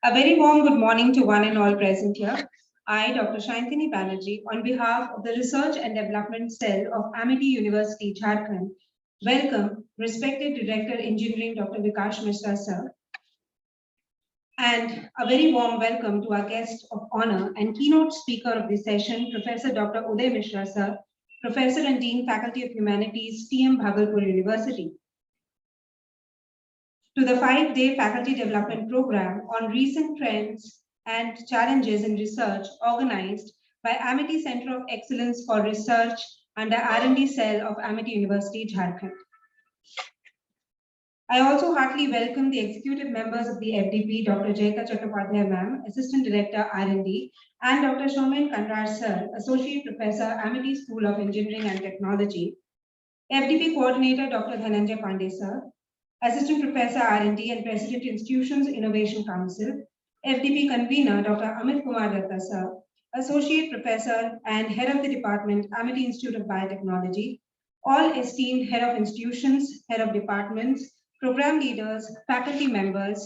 A very warm good morning to one and all present here. I, Dr. Shantini Banerjee, on behalf of the Research and Development Cell of Amity University, Jharkhand, welcome respected Director Engineering Dr. Vikash Mishra sir, and a very warm welcome to our guest of honor and keynote speaker of this session, Professor Dr. Uday Mishra sir, Professor and Dean Faculty of Humanities, TM Bhagalpur University. To the 5-day faculty development program on recent trends and challenges in research organized by Amity Center of Excellence for Research under R&D Cell of Amity University, Jharkhand. I also heartily welcome the executive members of the FDP, Dr. Jaita Chattopadhyay ma'am, Assistant Director R&D, and Dr. Shomen Kandrar sir, Associate Professor, Amity School of Engineering and Technology, FDP Coordinator, Dr. Dhananjay Pandey sir, Assistant Professor R&D and President Institutions Innovation Council, FDP Convener Dr. Amit Kumar Datta sir, Associate Professor and Head of the Department, Amity Institute of Biotechnology, all esteemed Head of Institutions, Head of Departments, Program Leaders, Faculty Members,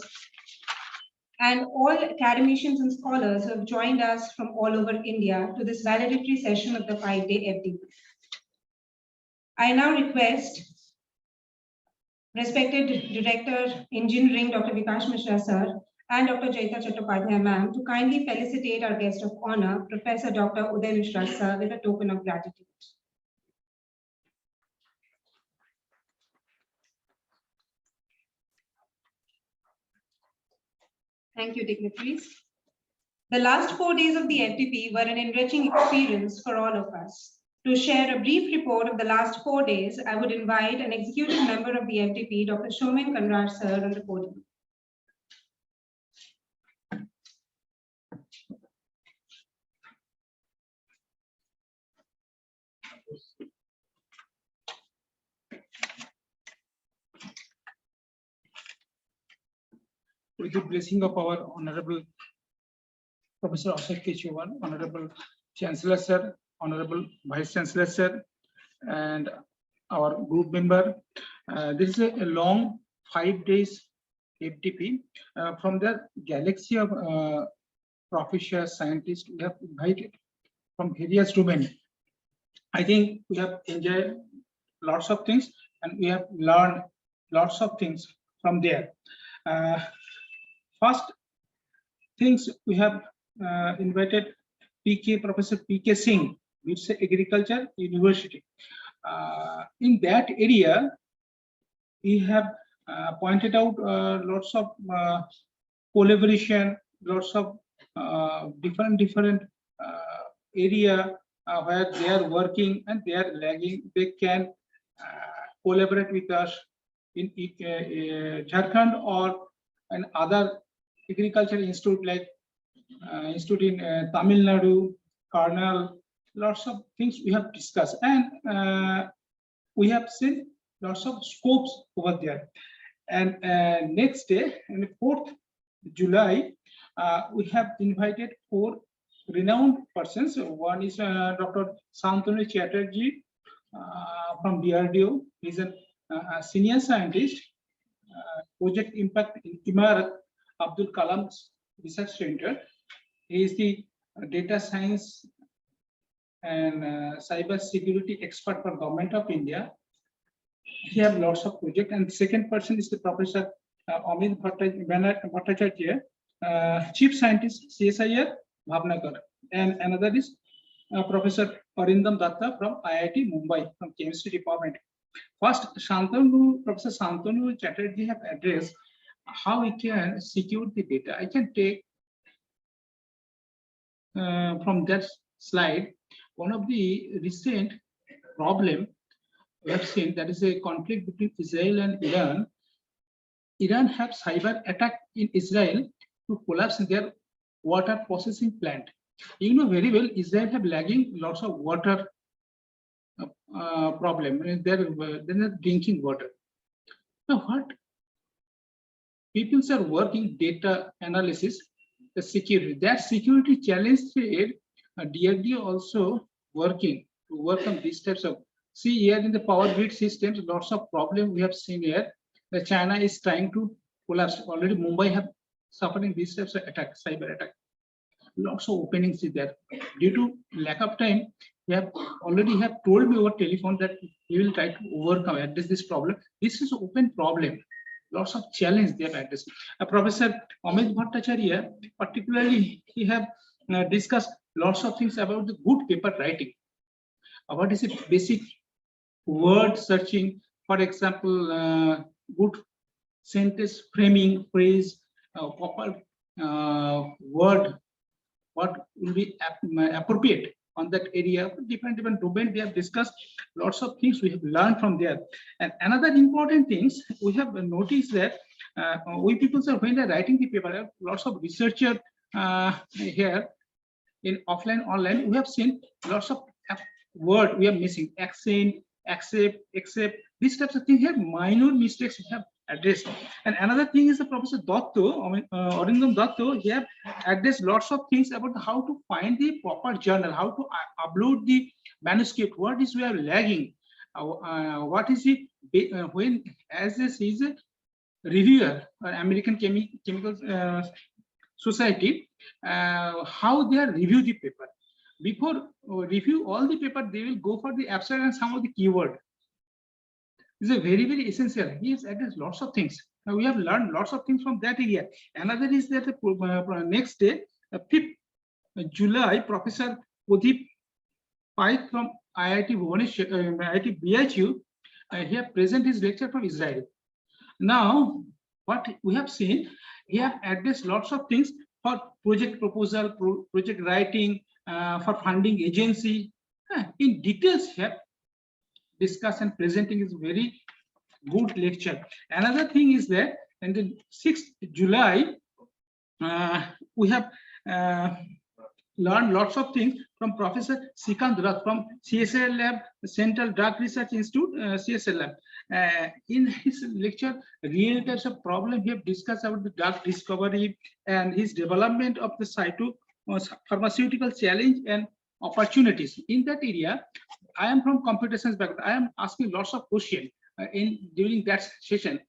and all academicians and scholars who have joined us from all over India to this valedictory session of the 5-day FDP. I now request respected Director Engineering Dr. Vikash Mishra sir and Dr. Jaita Chattopadhyay ma'am to kindly felicitate our guest of honor, Professor Dr. Uday Mishra sir, with a token of gratitude. Thank you, dignitaries. The last 4 days of the FDP were an enriching experience for all of us. To share a brief report of the last 4 days, I would invite an executive member of the FDP, Dr. Shomen Kandrar sir, on the podium. With the blessing of our Honorable Professor Ashok Kechuan, Honorable Chancellor Sir, Honorable Vice Chancellor Sir, and our group member, this is a long 5 days FDP. From the galaxy of professors, scientists we have invited from various domains. I think we have enjoyed lots of things and we have learned lots of things from there. First things we have invited Professor PK Singh, which is Agriculture University. In that area, we have pointed out lots of collaboration, lots of different area where they are working and they are lagging. They can collaborate with us in Jharkhand or and other agriculture institute like institute in Tamil Nadu, Karnal, lots of things we have discussed, and we have seen lots of scopes over there. And next day, on the 4th July, we have invited 4 renowned persons. One is Dr. Santanu Chatterjee from DRDO. He's a senior scientist, project impact in Imarat Abdul Kalam's Research Center. He is the data science and cyber security expert for Government of India. He has lots of projects. And second person is the Professor Amit Bhattacharya, Chief Scientist, CSIR, Bhavnagar. And another is Professor Arindam Datta from IIT Mumbai, from Chemistry Department. First, Professor Santanu Chatterjee have addressed how we can secure the data. I can take from that slide one of the recent problem we have seen, that is a conflict between Israel and Iran. Iran have cyber attack in Israel to collapse their water processing plant. You know very well, Israel have lagging lots of water problem. They're not drinking water. Now what? People are working data analysis, the security. That security challenge trade, DRDO also working to work on these types of. See here in the power grid systems, lots of problem we have seen here. The China is trying to collapse. Already Mumbai have suffering these types of attack, cyber attack. Lots of openings is there. Due to lack of time, we have already told me over telephone that we will try to overcome address this problem. This is open problem. Lots of challenge they have addressed. Professor Amit Bhattacharya, particularly, he have discussed lots of things about the good paper writing. What is it? Basic word searching, for example, good sentence framing, phrase, proper word, what will be appropriate on that area. Different domain we have discussed. Lots of things we have learned from there. And another important things we have noticed that we people are, when they're writing the paper, lots of researcher here in offline, online, we have seen lots of word we are missing, accent, accept, these types of things have minor mistakes we have addressed. And another thing is the Professor Dotto, Arindam Dotto, he have addressed lots of things about how to find the proper journal, how to upload the manuscript, what is we are lagging, what is the when, as this is a reviewer, American Chemical Society, how they are review the paper. Before review all the paper, they will go for the abstract and some of the keyword. This is a very essential. He has addressed lots of things. Now we have learned lots of things from that area. Another is that the next day, 5th July, Professor Udip Paik from IIT Bhubaneswar, IIT BHU, he have presented his lecture from Israel. Now, what we have seen, he have addressed lots of things for project proposal, project writing, for funding agency. In details, he have discussed and presenting is very good lecture. Another thing is that on the 6th July, we have learned lots of things from Professor Sikand Rath from CSL Lab, Central Drug Research Institute, CSL Lab. In his lecture, real types of problem, he have discussed about the drug discovery and his development of the pharmaceutical challenge and opportunities. In that area, I am from computer science background. I am asking lots of questions during that session.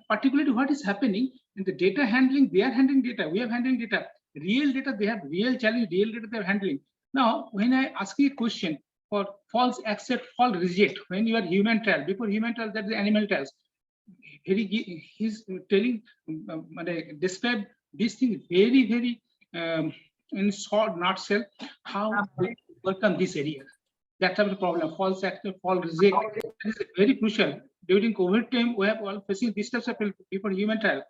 Particularly, what is happening in the data handling? They are handling data. We are handling data. Real data, they have real challenge. Real data they are handling. Now, when I ask you a question for false accept, false reject, when you are human trial, before human trial, that's the animal trials. He's telling, describe this thing very in short nutshell, how to overcome this area. That's the problem. False accept, false reject. This is very crucial. During COVID time, we have all facing these types of before human trial.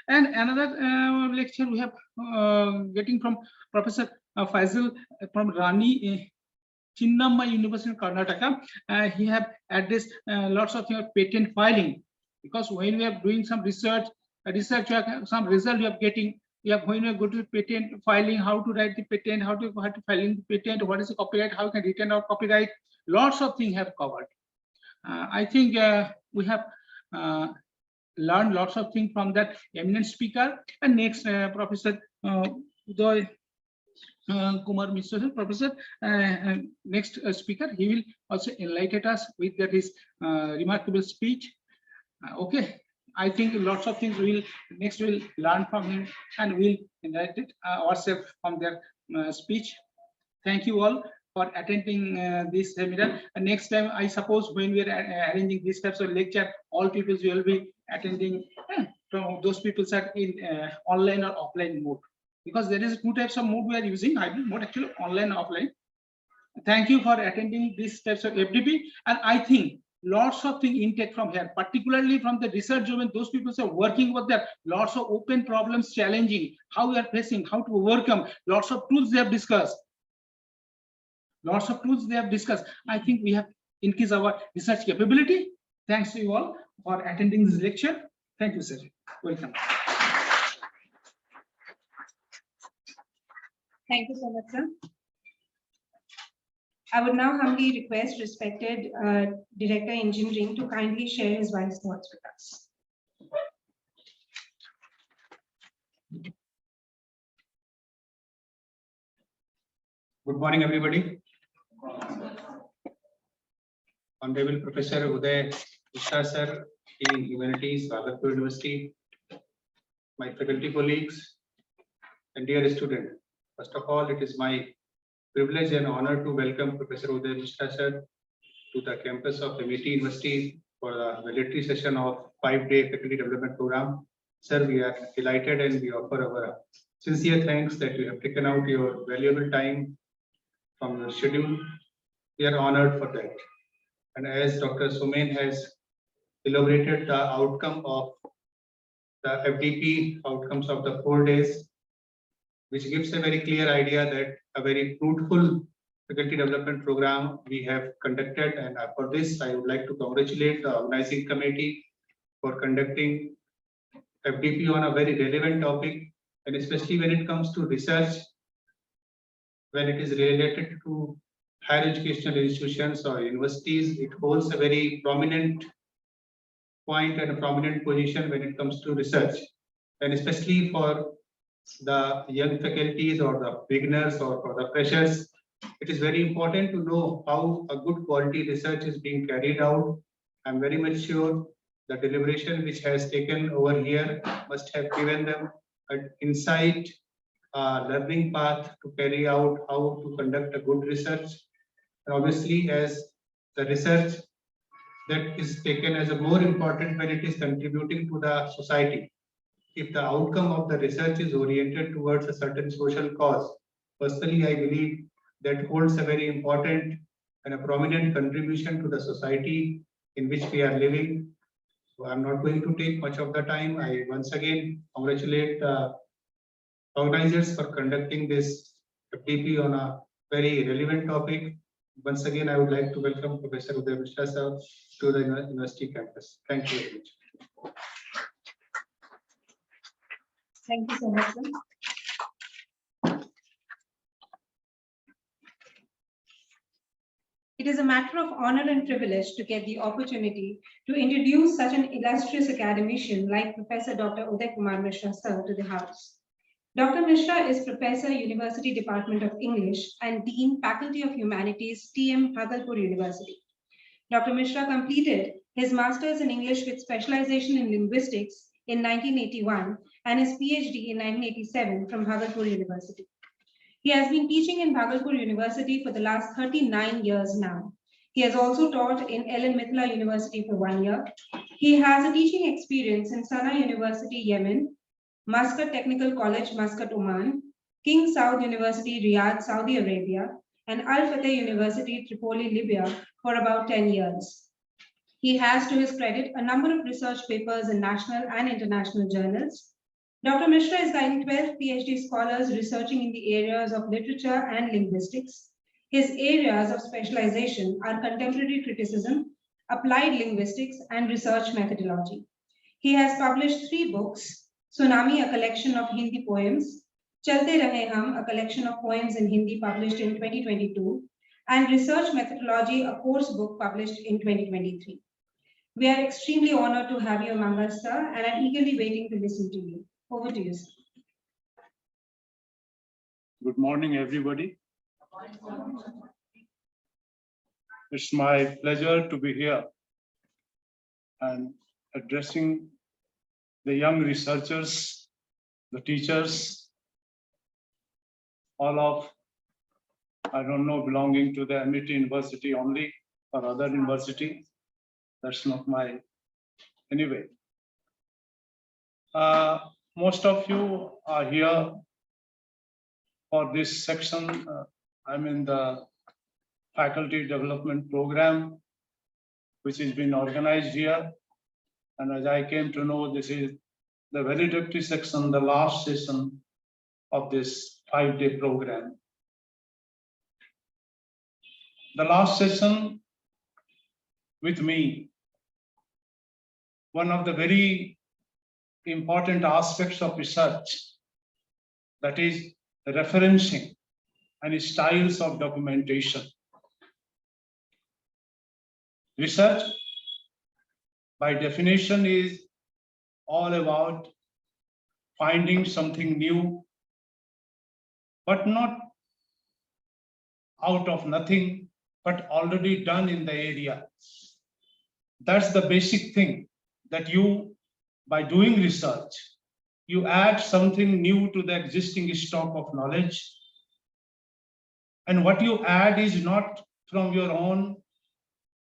And another lecture we have getting from Professor Faisal from Rani Chinnamma University in Karnataka. He have addressed lots of patent filing, because when we are doing some research, some result we are getting. When we go to patent filing, how to write the patent, how to filing the patent, what is the copyright, how can retain our copyright. Lots of things have covered. I think we have learned lots of things from that eminent speaker. And next, Professor Uday Kumar Mishra, Professor, next speaker, he will also enlighten us with his remarkable speech. Okay, I think lots of things we'll learn from him, and we'll enlighten ourselves from their speech. Thank you all for attending this seminar. And next time, I suppose when we are arranging these types of lecture, all people will be attending. Those people are in online or offline mode, because there is two types of mode we are using, hybrid mode, actually online and offline. Thank you for attending these types of FDP, and I think lots of things intake from here, particularly from the research domain. Those people are working with that. Lots of open problems, challenging, how we are facing, how to overcome. Lots of tools they have discussed. Lots of tools they have discussed. I think we have increased our research capability. Thanks to you all for attending this lecture. Thank you, sir. Welcome. Thank you so much, sir. I would now humbly request respected Director Engineering to kindly share his wise thoughts with us. Good morning, everybody. Honorable Professor Uday Mishra, sir, in Humanities, Raghav University, my faculty colleagues, and dear student, first of all, it is my privilege and honor to welcome Professor Uday Mishra sir to the campus of MIT University for the valedictory session of 5-day faculty development program. Sir, we are delighted and we offer our sincere thanks that you have taken out your valuable time from your schedule. We are honored for that. And as Dr. Sumain has elaborated the outcome of the FDP outcomes of the 4 days, which gives a very clear idea that a very fruitful faculty development program we have conducted. And for this, I would like to congratulate the organizing committee for conducting FDP on a very relevant topic, and especially when it comes to research, when it is related to higher educational institutions or universities, it holds a very prominent point and a prominent position when it comes to research, and especially for the young faculties or the beginners or for the freshers, it is very important to know how a good quality research is being carried out. I'm very much sure the deliberation which has taken over here must have given them an insight, learning path to carry out how to conduct a good research. And obviously, as the research that is taken as a more important when it is contributing to the society. If the outcome of the research is oriented towards a certain social cause, personally, I believe that holds a very important and a prominent contribution to the society in which we are living. So I'm not going to take much of the time. I once again congratulate the organizers for conducting this FDP on a very relevant topic. Once again, I would like to welcome Professor Uday Mishra sir to the university campus. Thank you very much. Thank you so much, sir. It is a matter of honor and privilege to get the opportunity to introduce such an illustrious academician like Professor Dr. Uday Kumar Mishra sir to the House. Dr. Mishra is Professor, University Department of English and Dean, Faculty of Humanities, TM, Bhagalpur University. Dr. Mishra completed his Master's in English with specialization in linguistics in 1981 and his PhD in 1987 from Bhagalpur University. He has been teaching in Bhagalpur University for the last 39 years now. He has also taught in Ellen Mithila University for 1 year. He has a teaching experience in Sana University, Yemen, Muscat Technical College, Muscat, Oman, King Saud University, Riyadh, Saudi Arabia, and Al Fateh University, Tripoli, Libya, for about 10 years. He has, to his credit, a number of research papers in national and international journals. Dr. Mishra is guiding 12 PhD scholars researching in the areas of literature and linguistics. His areas of specialization are contemporary criticism, applied linguistics, and research methodology. He has published 3 books, Tsunami, a collection of Hindi poems, Chalte Rahe Hum, a collection of poems in Hindi published in 2022, and Research Methodology, a course book published in 2023. We are extremely honored to have you among us, sir, and are eagerly waiting to listen to you. Over to you, sir. Good morning, everybody. It's my pleasure to be here and addressing the young researchers, the teachers, all of, I don't know, belonging to the MIT University only or other university. That's not my, anyway. Most of you are here for this section. I'm in the faculty development program, which has been organized here. And as I came to know, this is the valedictory section, the last session of this 5-day program. The last session with me, one of the very important aspects of research, that is referencing and styles of documentation. Research, by definition, is all about finding something new, but not out of nothing, but already done in the area. That's the basic thing, that you, by doing research, you add something new to the existing stock of knowledge. And what you add is not from your own,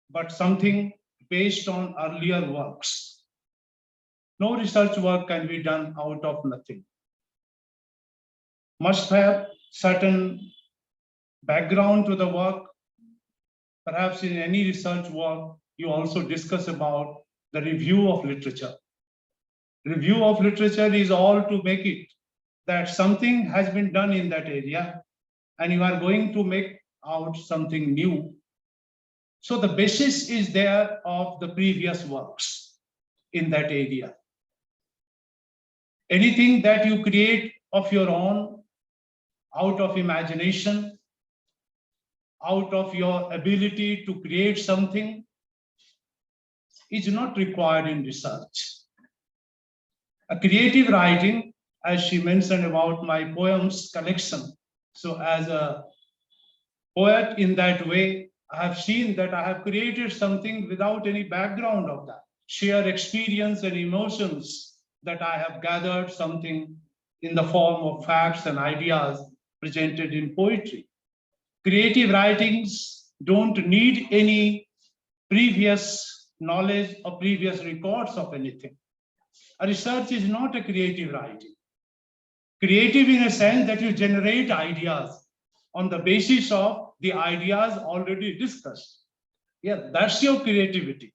but something based on earlier works. No research work can be done out of nothing. Must have certain background to the work. Perhaps in any research work, you also discuss about the review of literature. Review of literature is all to make it that something has been done in that area and you are going to make out something new. So the basis is there of the previous works in that area. Anything that you create of your own, out of imagination, out of your ability to create something, is not required in research. A creative writing, as she mentioned about my poems collection. So as a poet in that way, I have seen that I have created something without any background of that. Sheer experience and emotions that I have gathered something in the form of facts and ideas presented in poetry. Creative writings don't need any previous knowledge or previous records of anything. A research is not a creative writing. Creative in a sense that you generate ideas on the basis of the ideas already discussed. Yeah, that's your creativity,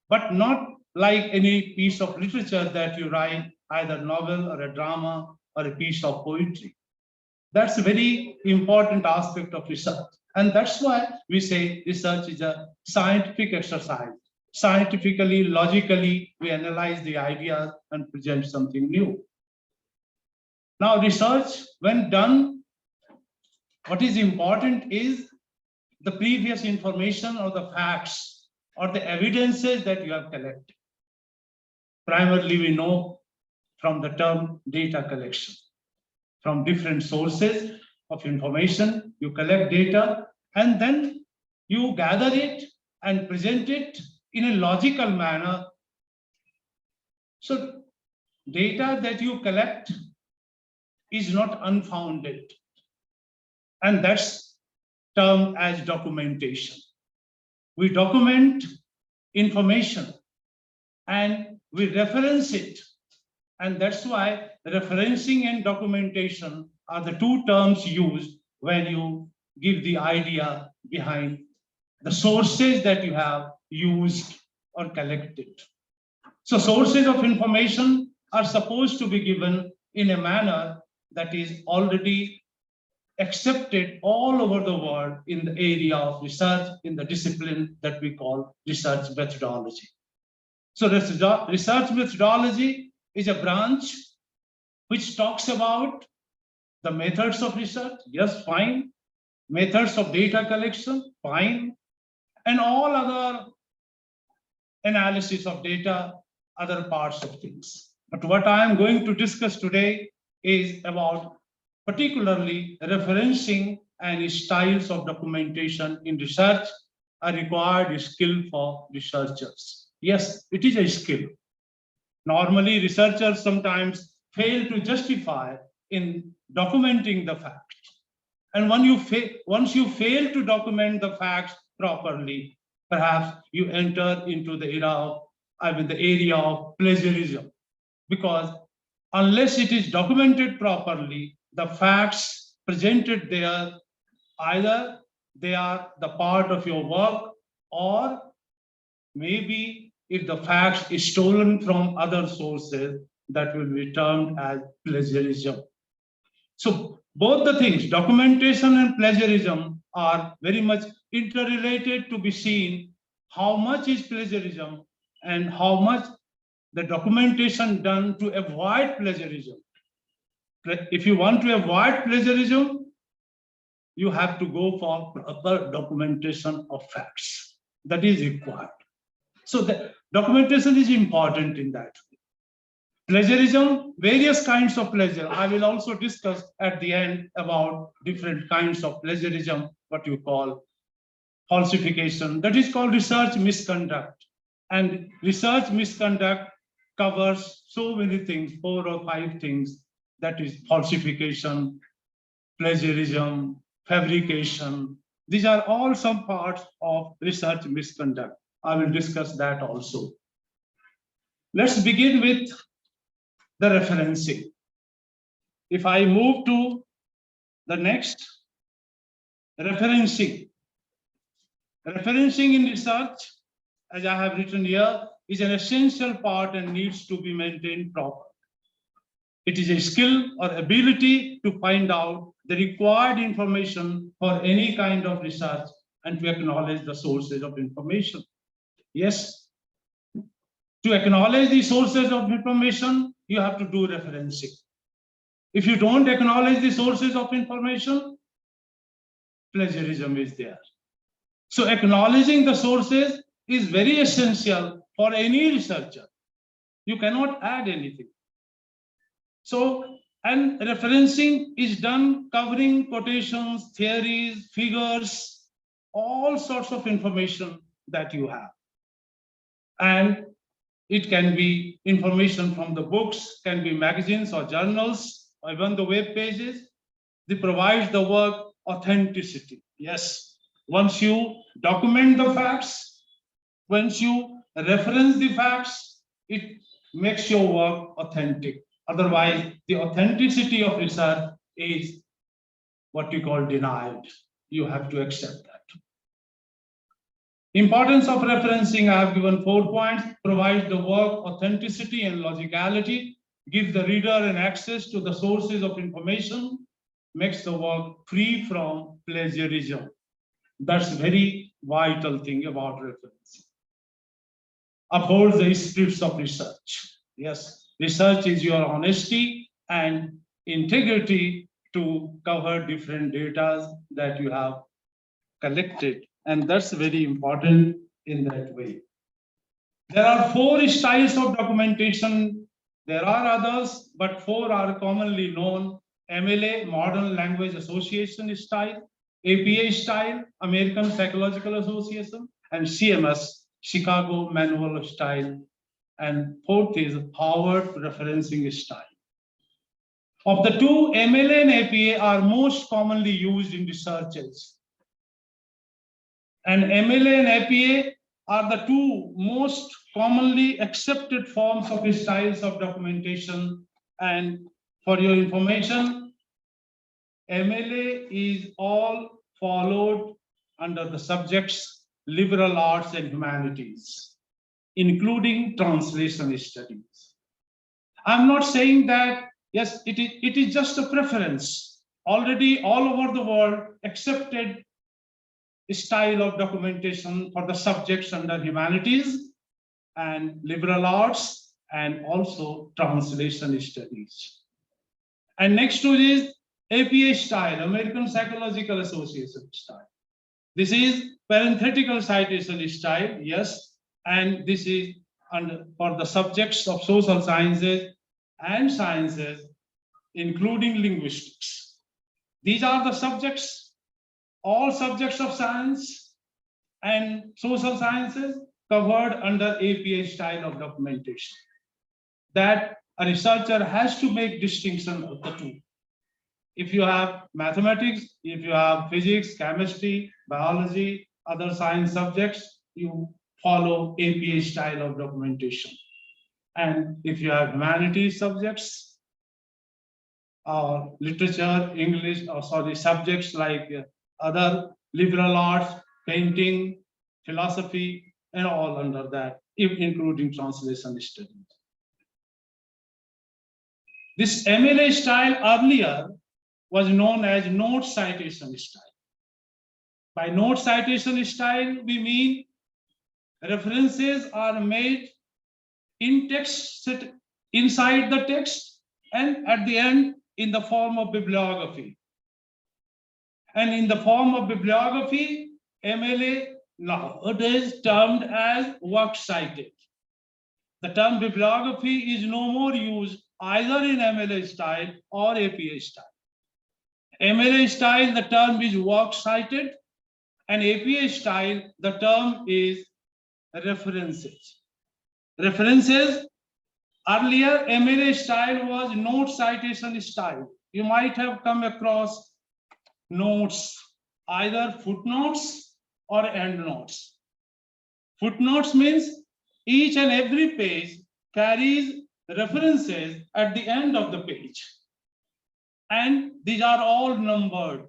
but not like any piece of literature that you write, either novel or a drama or a piece of poetry. That's a very important aspect of research. And that's why we say research is a scientific exercise. Scientifically, logically, we analyze the ideas and present something new. Now, research, when done, what is important is the previous information or the facts or the evidences that you have collected. Primarily, we know from the term data collection. From different sources of information, you collect data and then you gather it and present it in a logical manner. So data that you collect is not unfounded, and that's termed as documentation. We document information and we reference it, and that's why referencing and documentation are the two terms used when you give the idea behind the sources that you have used or collected. So sources of information are supposed to be given in a manner that is already accepted all over the world in the area of research, in the discipline that we call research methodology. So research methodology is a branch which talks about the methods of research, yes, fine. Methods of data collection, fine. And all other analysis of data, other parts of things. But what I am going to discuss today is about particularly referencing and styles of documentation in research, a required skill for researchers. Yes, it is a skill. Normally, researchers sometimes fail to justify in documenting the facts. And once you fail to document the facts properly, perhaps you enter into the area of plagiarism. Because unless it is documented properly, the facts presented there, either they are the part of your work, or maybe if the facts is stolen from other sources, that will be termed as plagiarism. So both the things, documentation and plagiarism, are very much interrelated to be seen how much is plagiarism and how much the documentation done to avoid plagiarism. If you want to avoid plagiarism, you have to go for proper documentation of facts. That is required. So the documentation is important in that. Plagiarism, various kinds of plagiarism. I will also discuss at the end about different kinds of plagiarism, what you call falsification. That is called research misconduct. And research misconduct covers so many things, 4 or 5 things, that is falsification, plagiarism, fabrication. These are all some parts of research misconduct. I will discuss that also. Let's begin with the referencing. If I move to the next, referencing. Referencing in research, as I have written here, is an essential part and needs to be maintained properly. It is a skill or ability to find out the required information for any kind of research and to acknowledge the sources of information. Yes, to acknowledge the sources of information, you have to do referencing. If you don't acknowledge the sources of information, plagiarism is there. So acknowledging the sources is very essential for any researcher. You cannot add anything. So, and referencing is done covering quotations, theories, figures, all sorts of information that you have. And it can be information from the books, can be magazines or journals, or even the web pages. They provide the work authenticity. Yes, once you document the facts, once you reference the facts, it makes your work authentic. Otherwise, the authenticity of research is what we call denied. You have to accept that. Importance of referencing, I have given 4 points. Provide the work authenticity and logicality, give the reader an access to the sources of information, makes the work free from plagiarism. That's very vital thing about referencing. Upholds the spirits of research. Yes, research is your honesty and integrity to cover different data that you have collected. And that's very important in that way. There are 4 styles of documentation. There are others, but 4 are commonly known. MLA, Modern Language Association style, APA style, American Psychological Association, and CMS, Chicago Manual style. And 4th is Harvard referencing style. Of the 2, MLA and APA are most commonly used in researches. And MLA and APA are the 2 most commonly accepted forms of styles of documentation. And for your information, MLA is all followed under the subjects liberal arts and humanities, including translation studies. I'm not saying that, yes, it is just a preference. Already all over the world accepted style of documentation for the subjects under humanities and liberal arts and also translation studies. And next to this, APA style, American Psychological Association style. This is parenthetical citation style, yes, and this is for the subjects of social sciences and sciences, including linguistics. These are the subjects, all subjects of science and social sciences covered under APA style of documentation. That a researcher has to make distinction of the 2. If you have mathematics, if you have physics, chemistry, biology, other science subjects, you follow APA style of documentation. And if you have humanities subjects or literature, English, or subjects like other liberal arts, painting, philosophy, and all under that, including translation studies. This MLA style earlier was known as note citation style. By note citation style, we mean references are made in text, inside the text, and at the end in the form of bibliography. And in the form of bibliography, MLA nowadays termed as works cited. The term bibliography is no more used either in MLA style or APA style. MLA style, the term is works cited, and APA style, the term is references. References Earlier, MLA style was note citation style. You might have come across notes, either footnotes or endnotes. Footnotes means each and every page carries references at the end of the page. And these are all numbered.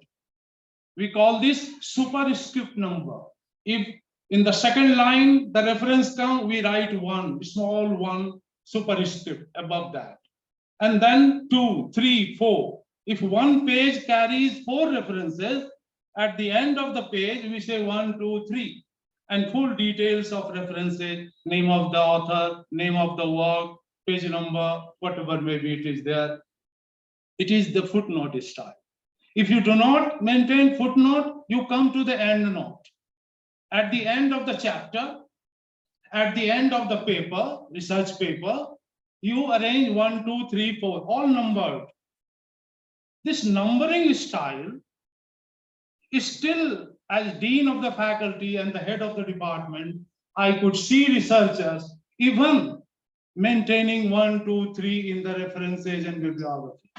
We call this superscript number. If in the second line, the reference comes, we write one, small one superscript above that. And then 2, 3, 4. If one page carries 4 references, at the end of the page, we say 1, 2, 3. And full details of references, name of the author, name of the work, page number, whatever maybe it is there. It is the footnote style. If you do not maintain footnote, you come to the end note. At the end of the chapter, at the end of the paper, research paper, you arrange 1, 2, 3, 4, all numbered. This numbering style is still, as dean of the faculty and the head of the department, I could see researchers even maintaining 1, 2, 3 in the references and bibliography,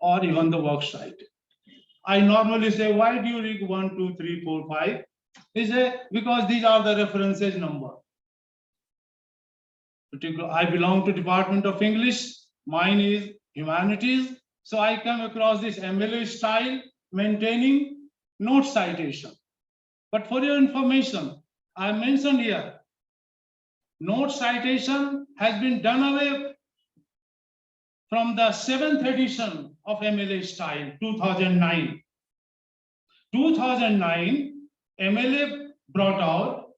or even the work site. I normally say, why do you read 1, 2, 3, 4, 5? They say, because these are the references number. I belong to Department of English. Mine is humanities. So I come across this MLA style maintaining note citation. But for your information, I mentioned here, note citation has been done away from the 7th edition of MLA style, 2009. 2009, MLA brought out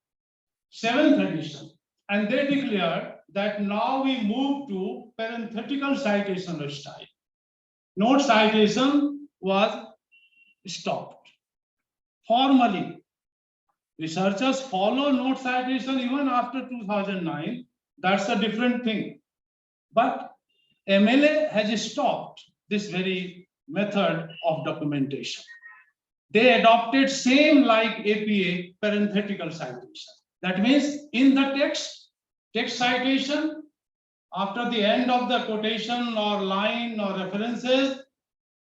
7th edition, and they declared that now we move to parenthetical citation style. Note citation was stopped. Formally, researchers follow note citation even after 2009. That's a different thing. But MLA has stopped this very method of documentation. They adopted same like APA parenthetical citation. That means in the text citation, after the end of the quotation or line or references,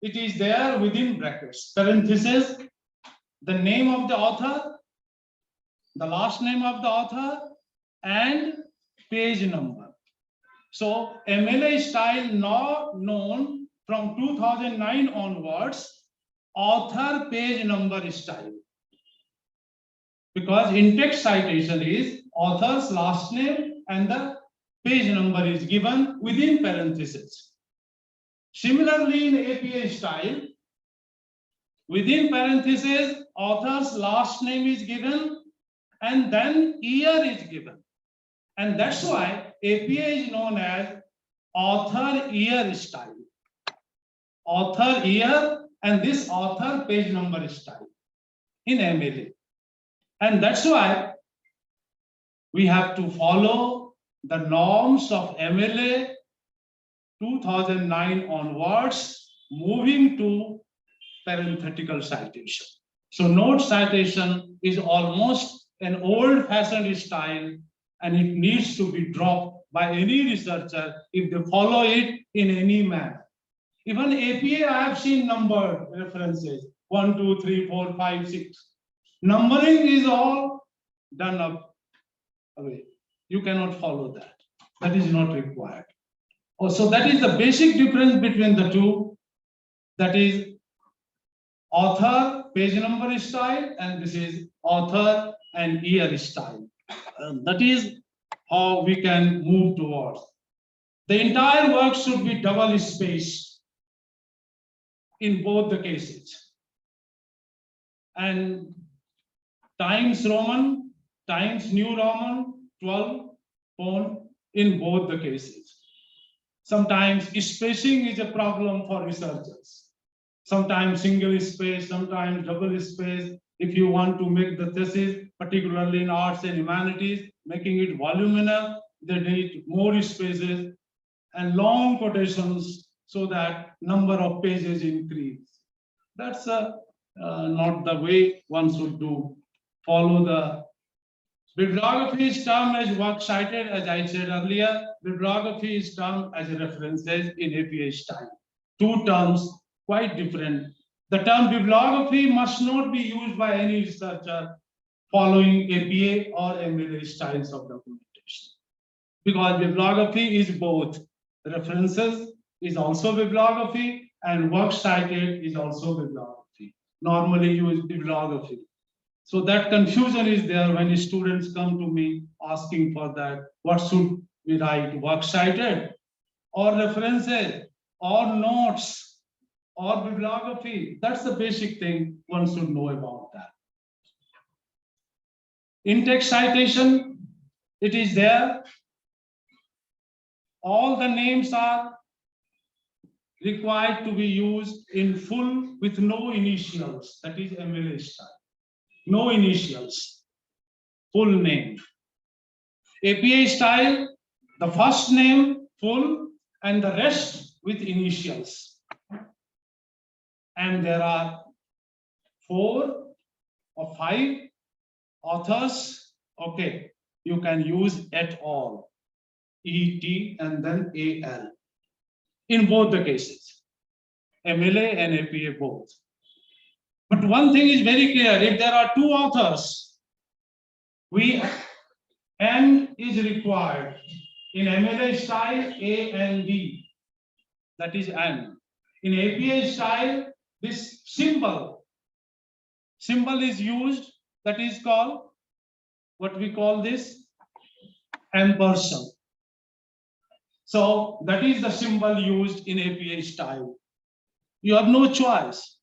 it is there within brackets, parentheses, the name of the author, the last name of the author, and page number. So MLA style now known from 2009 onwards, author page number style. Because in text citation is author's last name and the page number is given within parentheses. Similarly, in APA style, within parentheses, author's last name is given and then year is given. And that's why APA is known as author year style. Author year and this author page number style in MLA. And that's why we have to follow the norms of MLA 2009 onwards, moving to parenthetical citation. So note citation is almost an old-fashioned style, and it needs to be dropped by any researcher if they follow it in any manner. Even APA, I have seen numbered references, 1, 2, 3, 4, 5, 6. Numbering is all done up away. You cannot follow that. That is not required. So that is the basic difference between the two. That is author page number style, and this is author and year style. That is how we can move towards. The entire work should be double spaced in both the cases. And Times Roman, Times New Roman, 12 font in both the cases. Sometimes spacing is a problem for researchers. Sometimes single space, sometimes double space. If you want to make the thesis, particularly in arts and humanities, making it voluminous, they need more spaces and long quotations so that number of pages increase. That's not the way one should do. Follow the Bibliography is termed as works cited, as I said earlier. Bibliography is termed as references in APA style. Two terms quite different. The term bibliography must not be used by any researcher following APA or MLA styles of documentation. Because bibliography is both. References is also bibliography and works cited is also bibliography. Normally use bibliography. So that confusion is there when students come to me asking for that. What should we write? Works cited or references or notes or bibliography? That's the basic thing one should know about that. In-text citation, it is there. All the names are required to be used in full with no initials. That is MLA style. No initials, full name. APA style, the first name full and the rest with initials. And there are 4 or 5 authors. Okay, you can use et al. ET and then AL. In both the cases, MLA and APA both. But one thing is very clear, if there are 2 authors, N is required. In MLA style, A and D, that is N. In APA style, this symbol is used, that is called, what we call this, ampersand. So that is the symbol used in APA style. You have no choice,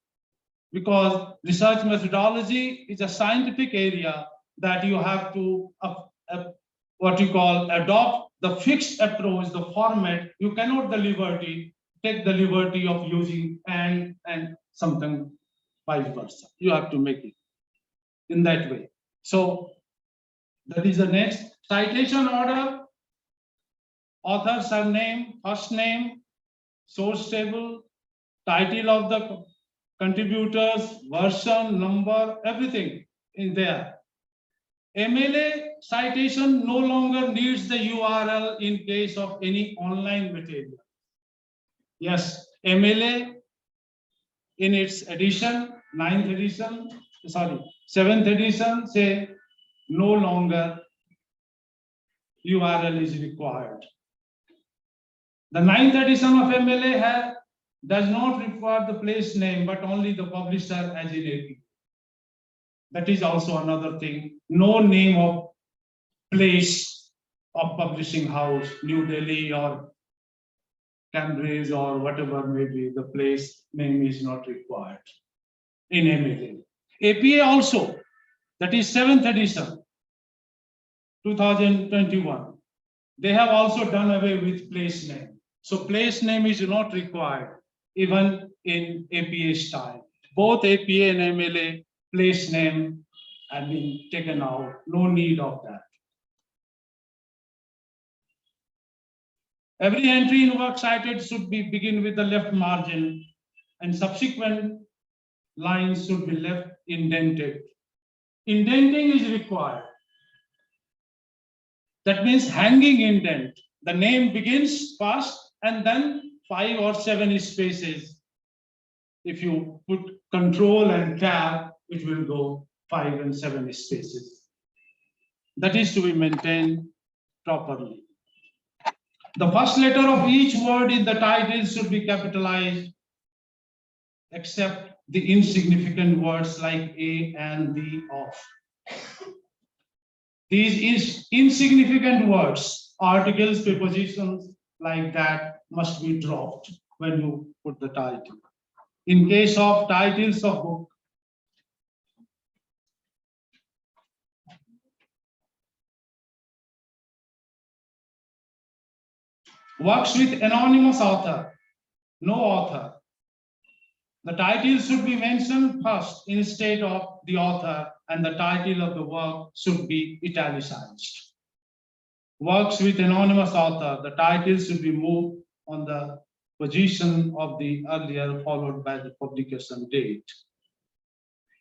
because research methodology is a scientific area that you have to what you call adopt the fixed approach, the format. You cannot take the liberty of using and something vice versa. You have to make it in that way. So that is the next. Citation order, author, surname, first name, source table, title of the contributors, version, number, everything in there. MLA citation no longer needs the URL in case of any online material. Yes, MLA in its edition, 7th edition, say no longer URL is required. The 9th edition of MLA does not require the place name, but only the publisher as in AP. That is also another thing. No name of place of publishing house, New Delhi or Cambridge or whatever may be, the place name is not required in MLA. APA also, that is 7th edition, 2021. They have also done away with place name. So place name is not required even in APA style. Both APA and MLA place name have been taken out. No need of that. Every entry in works cited should begin with the left margin, and subsequent lines should be left indented. Indenting is required. That means hanging indent. The name begins first and then 5 or 7 spaces. If you put control and tab, it will go 5 and 7 spaces. That is to be maintained properly. The first letter of each word in the title should be capitalized, except the insignificant words like A and the of. These insignificant words, articles, prepositions like that must be dropped when you put the title. In case of titles of book, works with anonymous author, no author, the title should be mentioned first instead of the author, and the title of the work should be italicized. Works with anonymous author, the title should be moved on the position of the earlier followed by the publication date.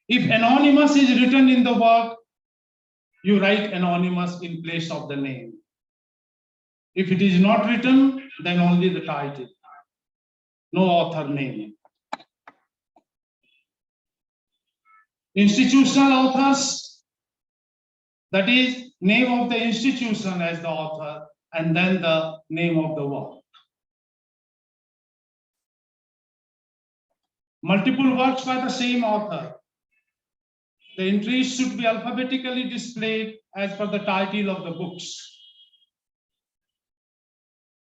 If anonymous is written in the work, you write anonymous in place of the name. If it is not written, then only the title, no author name. Institutional authors, that is name of the institution as the author and then the name of the work. Multiple works by the same author. The entries should be alphabetically displayed as per the title of the books.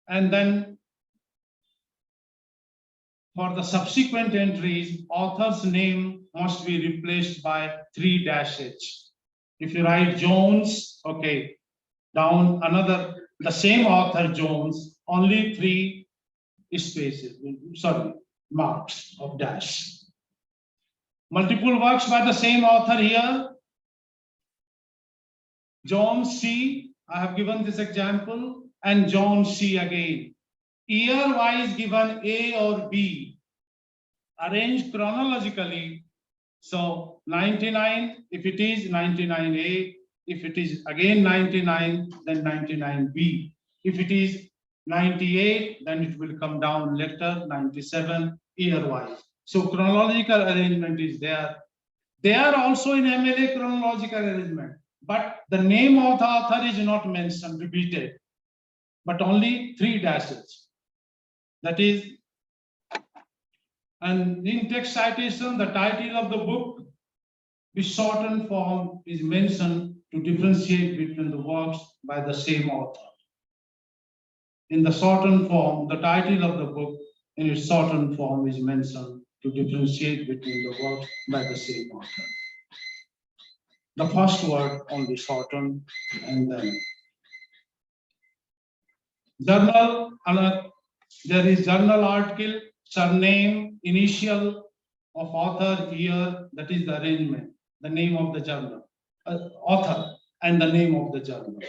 And then for the subsequent entries, author's name must be replaced by 3 dashes. If you write Jones, okay, down another, the same author Jones, only 3 spaces, sorry, marks of dash. Multiple works by the same author here. Jones C, I have given this example, and John C again. Year-wise given A or B, arranged chronologically. So 99, if it is 99A, if it is again 99, then 99B. If it is 98, then it will come down later, 97, year-wise. So chronological arrangement is there. They are also in MLA chronological arrangement, but the name of the author is not mentioned, repeated, but only 3 dashes. That is, and in text citation, the title of the book, the shortened form is mentioned to differentiate between the works by the same author. In the shortened form, the title of the book in its shortened form is mentioned to differentiate between the works by the same author. The first word only shortened, and then journal, there is journal article, surname, initial of author, year, that is the arrangement, the name of the journal, author, and the name of the journal.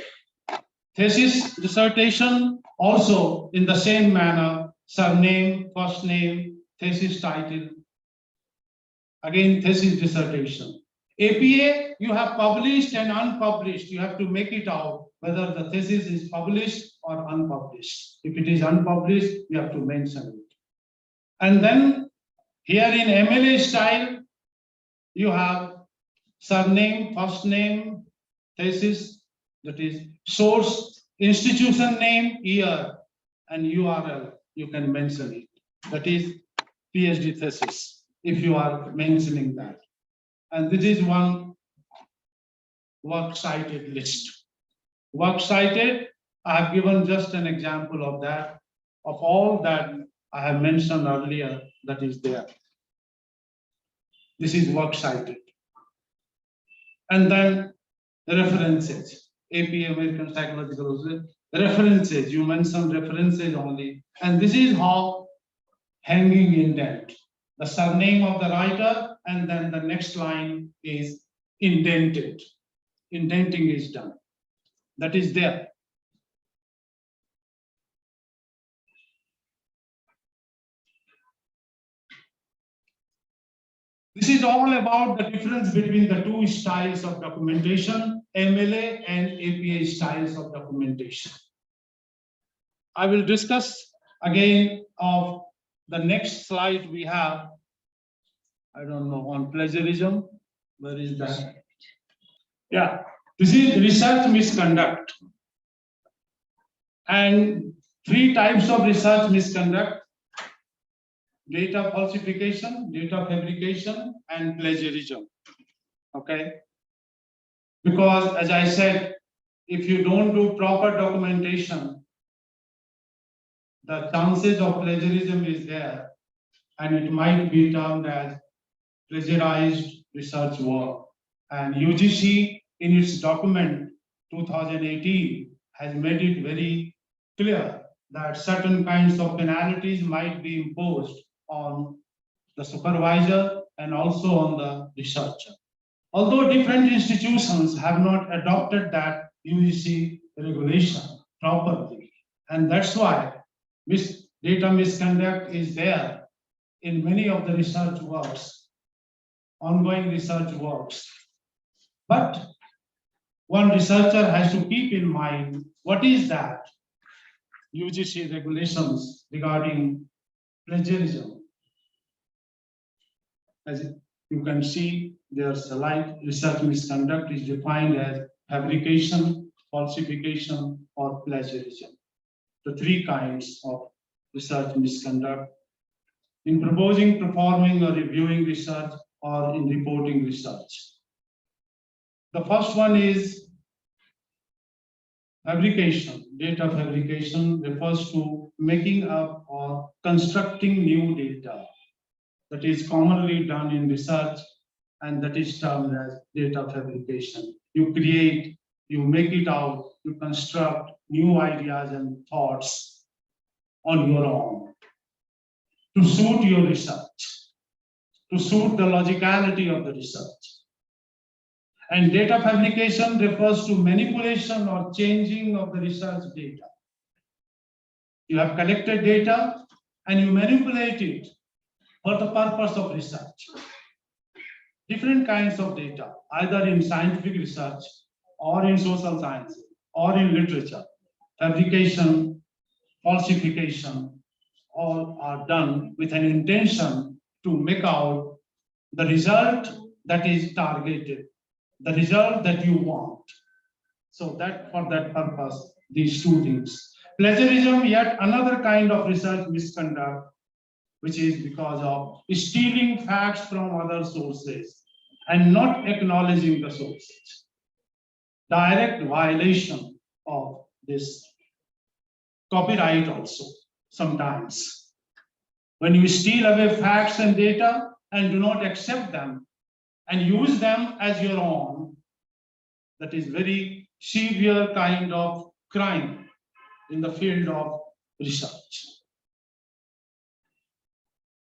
Thesis, dissertation, also in the same manner, surname, first name, thesis title, again thesis, dissertation. APA, you have published and unpublished, you have to make it out whether the thesis is published or unpublished. If it is unpublished, you have to mention it. And then here in MLA style, you have surname, first name, thesis, that is source, institution name, year, and URL, you can mention it. That is PhD thesis, if you are mentioning that. And this is one work cited list. Work cited, I have given just an example of that, of all that I have mentioned earlier, that is there. This is work cited. And then the references, APA, American Psychological Association, references, you mentioned references only. And this is how hanging indent, the surname of the writer, and then the next line is indented. Indenting is done. That is there. This is all about the difference between the 2 styles of documentation, MLA and APA styles of documentation. I will discuss again of the next slide we have. I don't know, on plagiarism. Where is that? Yeah, this is research misconduct. And 3 types of research misconduct: data falsification, data fabrication, and plagiarism. Okay? Because as I said, if you don't do proper documentation, the chances of plagiarism is there, and it might be termed as plagiarized research work. And UGC in its document 2018 has made it very clear that certain kinds of penalties might be imposed on the supervisor and also on the researcher. Although different institutions have not adopted that UGC regulation properly, and that's why this data misconduct is there in many of the research works, ongoing research works. But one researcher has to keep in mind what is that UGC regulations regarding plagiarism. As you can see, there's a light research misconduct is defined as fabrication, falsification, or plagiarism. The three kinds of research misconduct in proposing, performing, or reviewing research, or in reporting research. The first one is fabrication. Data fabrication refers to making up or constructing new data that is commonly done in research, and that is termed as data fabrication. You create, you make it out, you construct new ideas and thoughts on your own to suit your research, to suit the logicality of the research. And data fabrication refers to manipulation or changing of the research data. You have collected data and you manipulate it for the purpose of research. Different kinds of data, either in scientific research or in social sciences or in literature, fabrication, falsification, all are done with an intention to make out the result that is targeted, the result that you want. So that for that purpose, these two things. Plagiarism, yet another kind of research misconduct, which is because of stealing facts from other sources and not acknowledging the sources. Direct violation of this copyright also sometimes. When you steal away facts and data and do not accept them and use them as your own, that is very severe kind of crime in the field of research.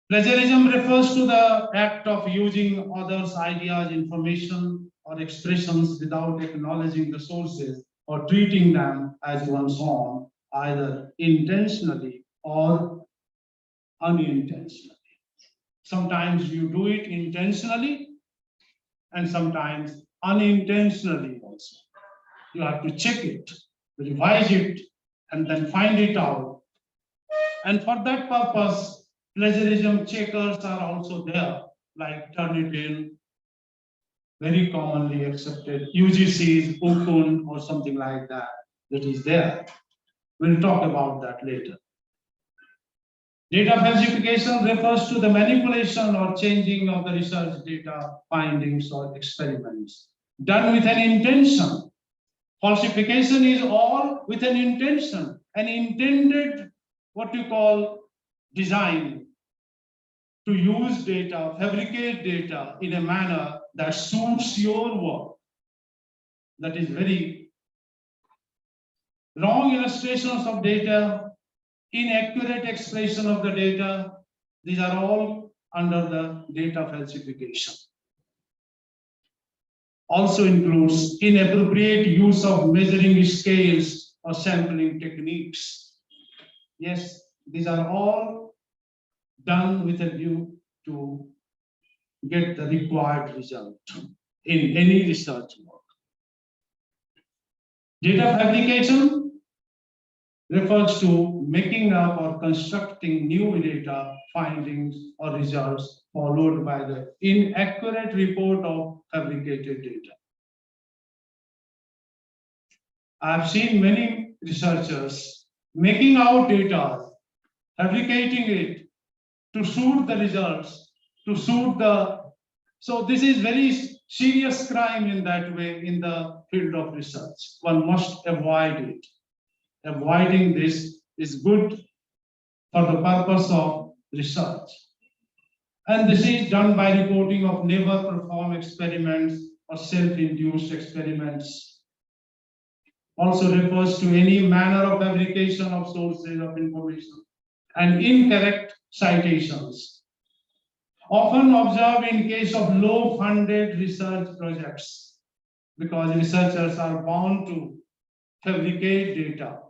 Plagiarism refers to the act of using others' ideas, information, or expressions without acknowledging the sources or treating them as one's own, either intentionally or unintentionally. Sometimes you do it intentionally and sometimes unintentionally also. You have to check it, revise it, and then find it out. And for that purpose, plagiarism checkers are also there, like Turnitin, very commonly accepted, UGC's Okun or something like that, that is there. We'll talk about that later. Data falsification refers to the manipulation or changing of the research data findings or experiments done with an intention. Falsification is all with an intention, an intended, what you call, design to use data, fabricate data in a manner that suits your work. That is very wrong illustrations of data, inaccurate expression of the data. These are all under the data falsification. Also includes inappropriate use of measuring scales or sampling techniques. Yes, these are all done with a view to get the required result in any research work. Data fabrication refers to making up or constructing new data, findings, or results followed by the inaccurate report of fabricated data. I've seen many researchers making out data, fabricating it to suit the results, to suit the. So this is very serious crime in that way in the field of research. One must avoid it. Avoiding this is good for the purpose of research. And this is done by reporting of never performed experiments or self-induced experiments. Also refers to any manner of fabrication of sources of information and incorrect citations. Often observed in case of low-funded research projects, because researchers are bound to fabricate data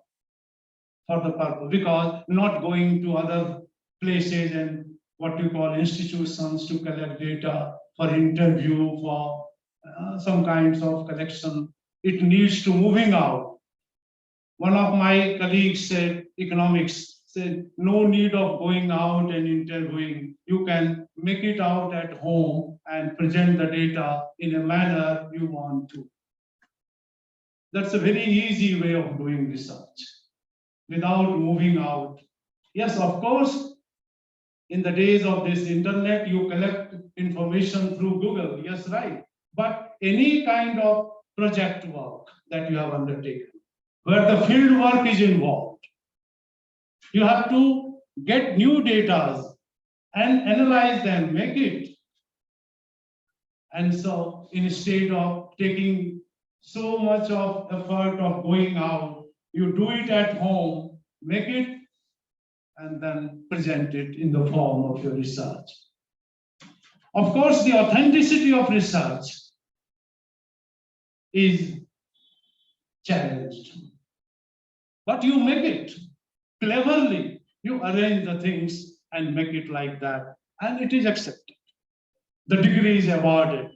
for the purpose, because not going to other places and what you call institutions to collect data for interview, for some kinds of collection. it needs to moving out. One of my colleagues said, economics said, no need of going out and interviewing. You can make it out at home and present the data in a manner you want to. That's a very easy way of doing research without moving out. Yes, of course, in the days of this internet, you collect information through Google. Yes, right. But any kind of project work that you have undertaken, where the field work is involved, you have to get new data and analyze them, make it. And so instead of taking so much of effort of going out, you do it at home, make it, and then present it in the form of your research. Of course, the authenticity of research is challenged, but you make it cleverly. You arrange the things and make it like that, and it is accepted. The degree is awarded.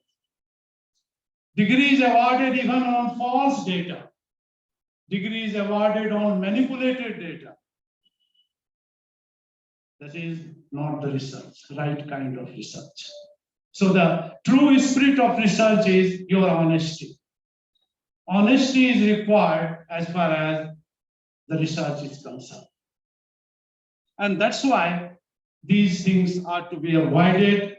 Degree is awarded even on false data. Degree is awarded on manipulated data. That is not the research, right kind of research. So the true spirit of research is your honesty. Honesty is required as far as the research is concerned. And that's why these things are to be avoided.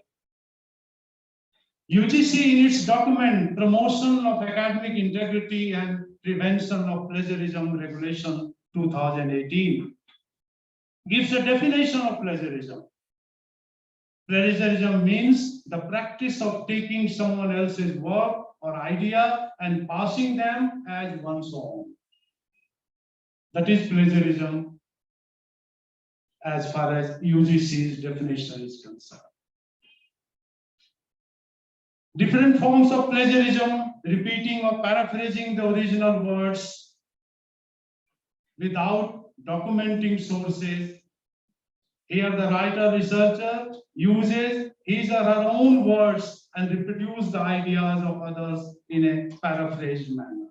UGC in its document, Promotion of Academic Integrity and Prevention of Plagiarism Regulation 2018, gives a definition of plagiarism. Plagiarism means the practice of taking someone else's work or idea and passing them as one's own. That is plagiarism as far as UGC's definition is concerned. Different forms of plagiarism, repeating or paraphrasing the original words without documenting sources. Here the writer researcher uses his or her own words and reproduce the ideas of others in a paraphrased manner.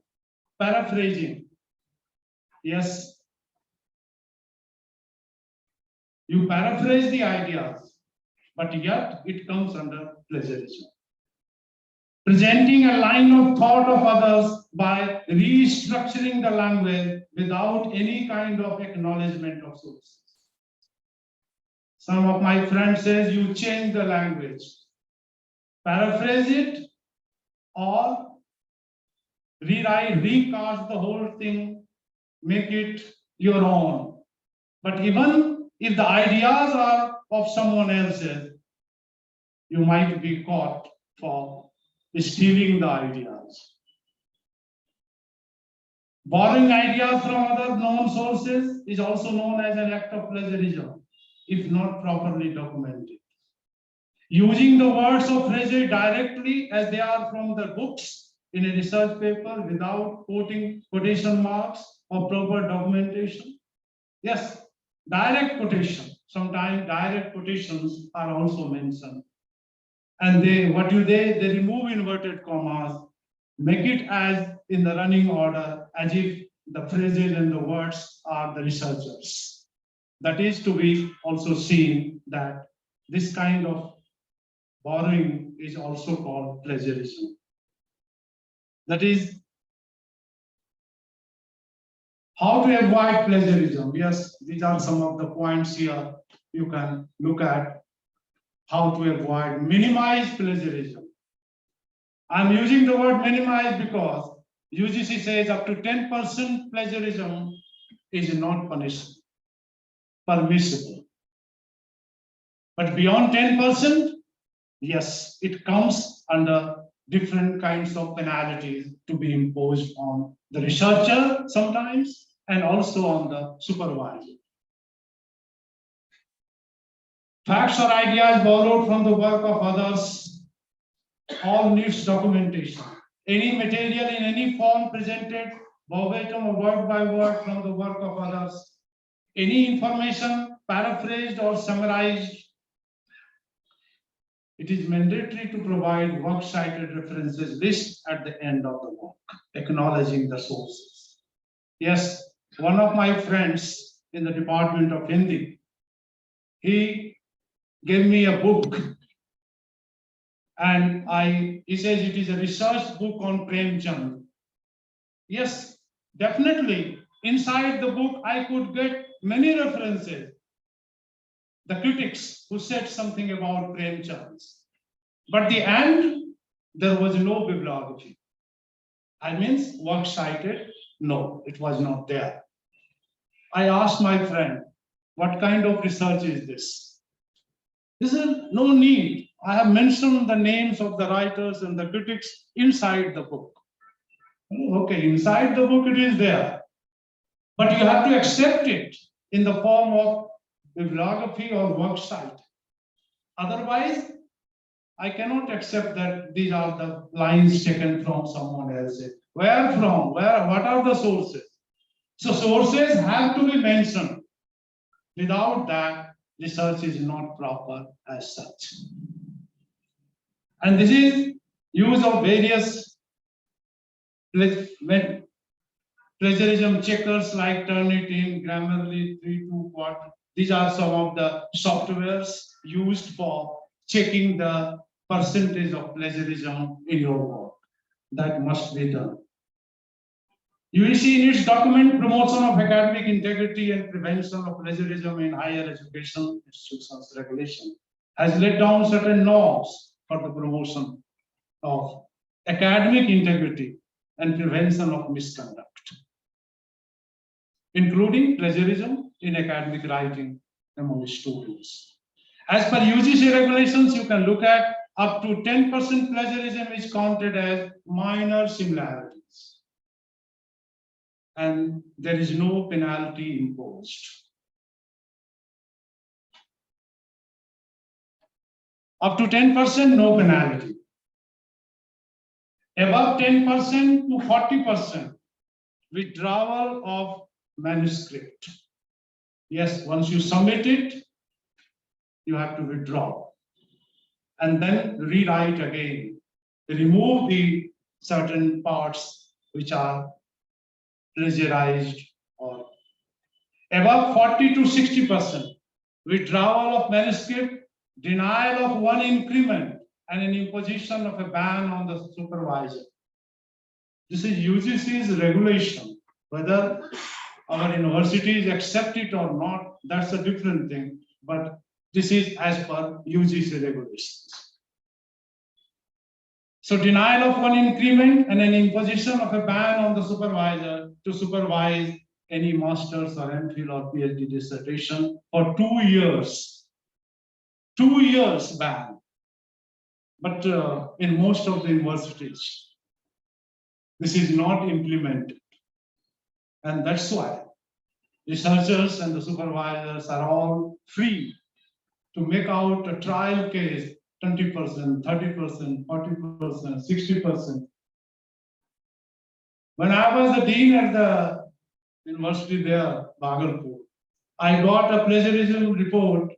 Paraphrasing, yes, you paraphrase the ideas, but yet it comes under plagiarism. Presenting a line of thought of others by restructuring the language without any kind of acknowledgement of sources. Some of my friends says you change the language, paraphrase it, or rewrite, recast the whole thing, make it your own. But even if the ideas are of someone else's, you might be caught for stealing the ideas. Borrowing ideas from other known sources is also known as an act of plagiarism, if not properly documented. Using the words or phrases directly as they are from the books in a research paper without quoting quotation marks or proper documentation. Yes, direct quotation. Sometimes direct quotations are also mentioned. And they remove inverted commas, make it as in the running order, as if the phrases and the words are the researchers. That is to be also seen that this kind of borrowing is also called plagiarism. That is how to avoid plagiarism. Yes, these are some of the points here you can look at. How to avoid, minimize plagiarism. I'm using the word minimize because UGC says up to 10% plagiarism is not punishable, permissible. But beyond 10%, yes, it comes under different kinds of penalties to be imposed on the researcher sometimes and also on the supervisor. Facts or ideas borrowed from the work of others all needs documentation. Any material in any form presented verbatim or word by word from the work of others. Any information paraphrased or summarized. it is mandatory to provide works cited references list at the end of the work, acknowledging the sources. Yes, one of my friends in the Department of Hindi, he gave me a book, and he says it is a research book on Premchand. Yes, definitely. Inside the book, I could get many references. The critics who said something about Premchand. But the end, there was no bibliography. I mean, work cited, no, it was not there. I asked my friend, what kind of research is this? This is no need. I have mentioned the names of the writers and the critics inside the book. Okay, inside the book it is there. But you have to accept it in the form of bibliography or work site. Otherwise, I cannot accept that these are the lines taken from someone else. Where from? Where? What are the sources? So sources have to be mentioned. Without that, research is not proper as such. And this is use of various plagiarism checkers like Turnitin, Grammarly, 3-2 Quad. These are some of the softwares used for checking the percentage of plagiarism in your work. That must be done. UEC in its document Promotion of Academic Integrity and Prevention of Plagiarism in Higher Education Institutions Regulation has laid down certain norms for the promotion of academic integrity and prevention of misconduct, including plagiarism in academic writing among students. As per UGC regulations, you can look at up to 10% plagiarism is counted as minor similarities. And there is no penalty imposed. Up to 10%, no penalty. Above 10% to 40%, withdrawal of manuscript. Yes, once you submit it, you have to withdraw. And then rewrite again. Remove the certain parts which are plagiarized or above 40 to 60%, withdrawal of manuscript, denial of one increment, and an imposition of a ban on the supervisor. This is UGC's regulation. Whether our universities accept it or not, that's a different thing. But this is as per UGC regulations. So denial of one increment and an imposition of a ban on the supervisor to supervise any master's or MPhil or PhD dissertation for 2 years. 2 years ban. But in most of the universities, this is not implemented. And that's why researchers and the supervisors are all free to make out a trial case 20%, 30%, 40%, 60%. When I was the dean at the university there, Bhagalpur, I got a plagiarism report,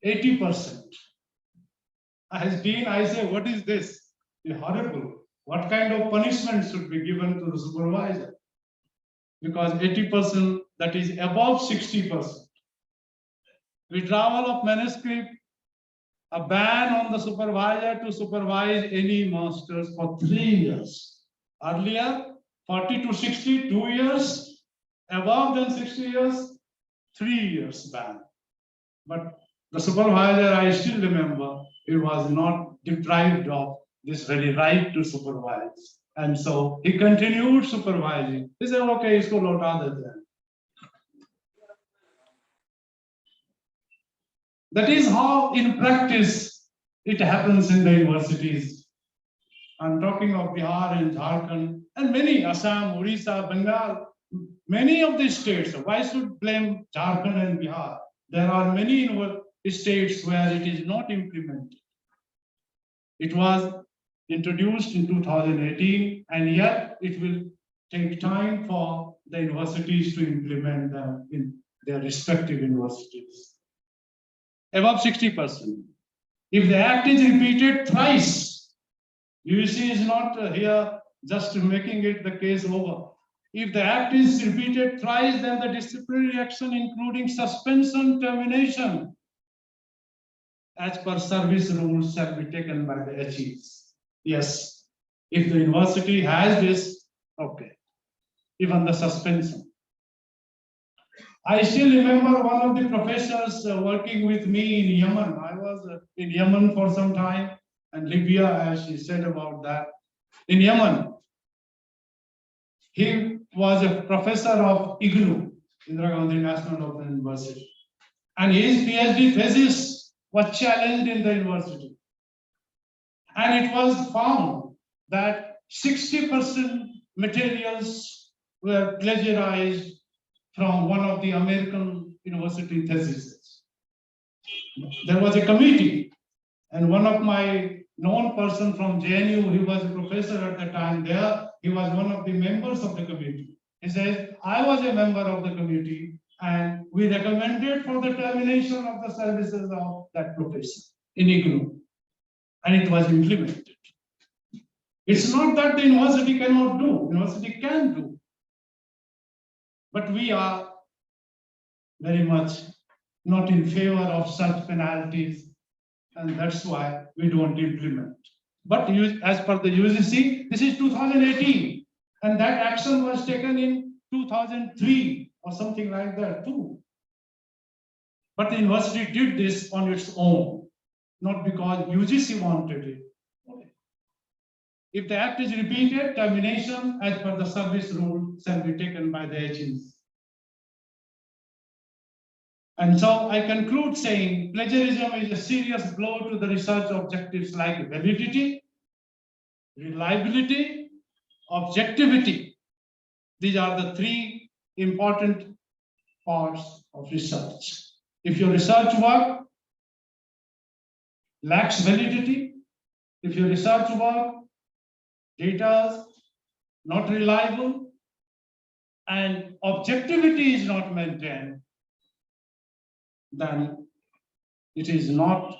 80%. As dean, I say, what is this? It's horrible. What kind of punishment should be given to the supervisor? Because 80%, that is above 60%. Withdrawal of manuscript, a ban on the supervisor to supervise any masters for 3 years. Earlier, 40 to 60, 2 years. Above than 60 years, 3 years ban. But the supervisor, I still remember, he was not deprived of this very right to supervise. And so he continued supervising. He said, okay, isko lota dete hain. That is how, in practice, it happens in the universities. I'm talking of Bihar and Jharkhand and many, Assam, Odisha, Bengal, many of these states. Why should blame Jharkhand and Bihar? There are many states where it is not implemented. It was introduced in 2018, and yet it will take time for the universities to implement them in their respective universities. Above 60%. If the act is repeated thrice, UGC is not here just making it the case over. If the act is repeated thrice, then the disciplinary action, including suspension, termination, as per service rules, shall be taken by the HEs. Yes, if the university has this, okay, even the suspension. I still remember one of the professors working with me in Yemen. I was in Yemen for some time, and Libya, as she said about that. In Yemen, he was a professor of IGNU, Indira Gandhi National Open University. And his PhD thesis was challenged in the university. And it was found that 60% materials were plagiarized from one of the American university theses. There was a committee, and one of my known person from JNU, he was a professor at the time there, he was one of the members of the committee. He says, I was a member of the committee, and we recommended for the termination of the services of that professor in IGNU, and it was implemented. It's not that the university cannot do, university can do. But we are very much not in favor of such penalties, and that's why we don't implement. But as per the UGC, this is 2018, and that action was taken in 2003 or something like that too. But the university did this on its own, not because UGC wanted it. If the act is repeated, termination as per the service rule shall be taken by the agents. And so I conclude saying plagiarism is a serious blow to the research objectives like validity, reliability, objectivity. These are the three important parts of research. If your research work lacks validity, if your research work data is not reliable and objectivity is not maintained, then it is not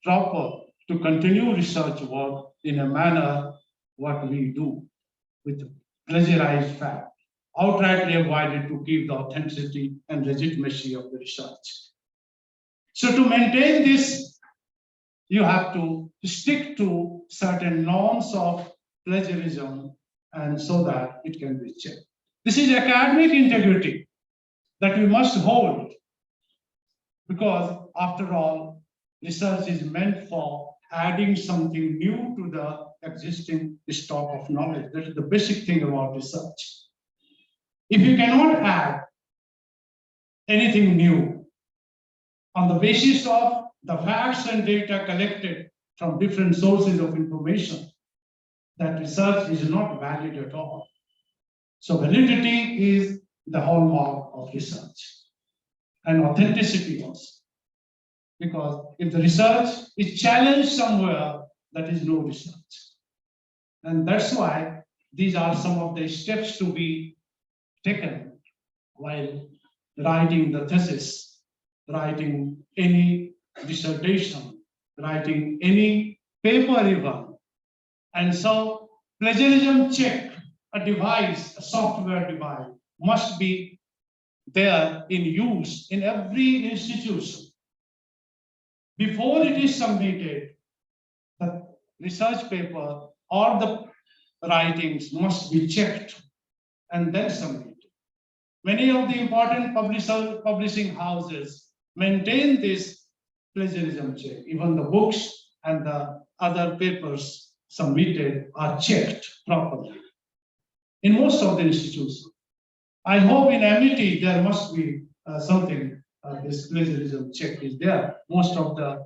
proper to continue research work in a manner what we do with plagiarized fact, outrightly avoided to keep the authenticity and legitimacy of the research. So to maintain this, you have to stick to certain norms of plagiarism, and so that it can be checked. This is academic integrity that we must hold, because after all, research is meant for adding something new to the existing stock of knowledge. That is the basic thing about research. If you cannot add anything new on the basis of the facts and data collected from different sources of information, that research is not valid at all. So validity is the hallmark of research, and authenticity also. Because if the research is challenged somewhere, that is no research. And that's why these are some of the steps to be taken while writing the thesis, writing any dissertation, writing any paper even. And so plagiarism check, a device, a software device, must be there in use in every institution. Before it is submitted, the research paper or the writings must be checked and then submitted. Many of the important publishing houses maintain this plagiarism check. Even the books and the other papers submitted are checked properly in most of the institutions. I hope in MIT there must be something, this plagiarism check is there. Most of the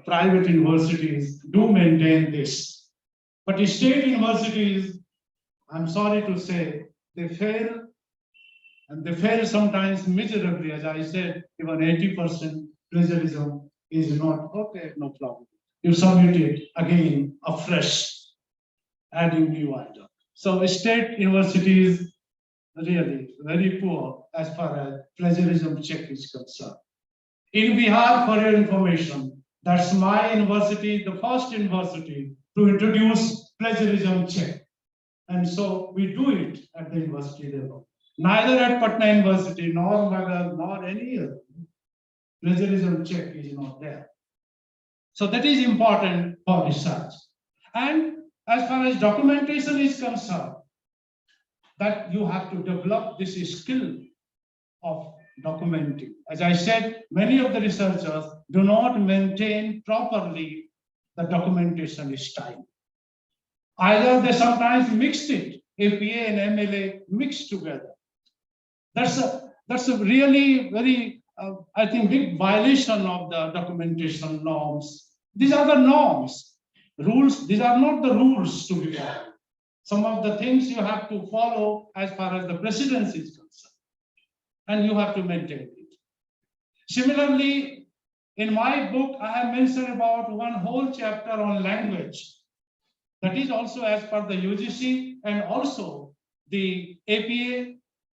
private universities do maintain this. But state universities, I'm sorry to say, they fail, and they fail sometimes miserably. As I said, even 80% plagiarism is not okay, no problem. You submit it again afresh, adding new item. So state universities really very poor as far as plagiarism check is concerned. In Bihar, for your information, That's my university, the first university to introduce plagiarism check. And so we do it at the university level. Neither at Patna University, nor Magar, nor any other. Plagiarism check is not there. So that is important for research. And as far as documentation is concerned, that you have to develop this skill of documenting. As I said, many of the researchers do not maintain properly the documentation style. Either they sometimes mixed it, APA and MLA mixed together. That's a really very, I think, big violation of the documentation norms. These are the norms, rules. These are not the rules to be followed. Some of the things you have to follow as far as the precedence is concerned, and you have to maintain it. Similarly, in my book, I have mentioned about one whole chapter on language. That is also as per the UGC and also the APA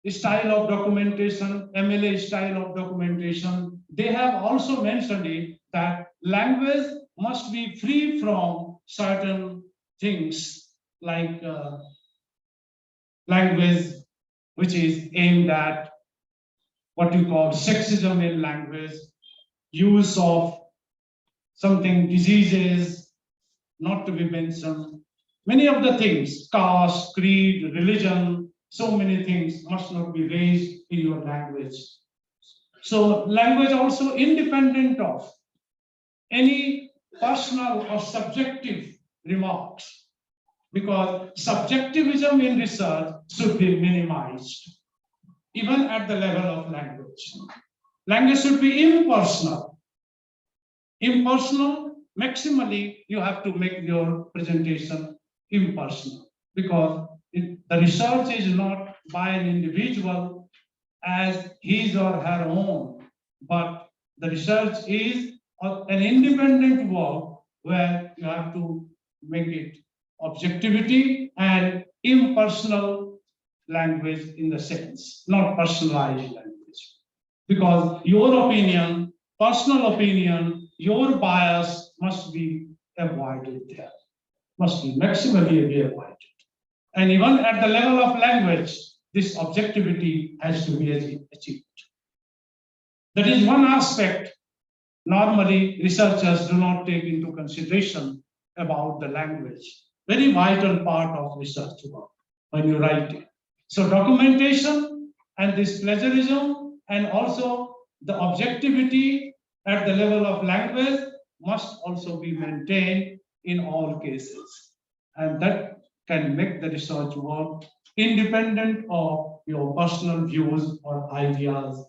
style of documentation, MLA style of documentation. They have also mentioned it that language must be free from certain things like language which is aimed at what you call sexism in language, use of something, diseases, not to be mentioned. Many of the things, caste, creed, religion, so many things must not be raised in your language. So language also independent of any personal or subjective remarks, because subjectivism in research should be minimized, even at the level of language. Language should be impersonal. Impersonal, maximally, you have to make your presentation impersonal, because the research is not by an individual as his or her own, but the research is an independent work where you have to make it objectivity and impersonal language in the sense, not personalized language. Because your opinion, personal opinion, your bias must be avoided there, must be maximally be avoided. And even at the level of language, this objectivity has to be achieved. That is one aspect normally researchers do not take into consideration about the language. Very vital part of research work when you write it. So documentation and this plagiarism and also the objectivity at the level of language must also be maintained in all cases. And that can make the research work independent of your personal views or ideas,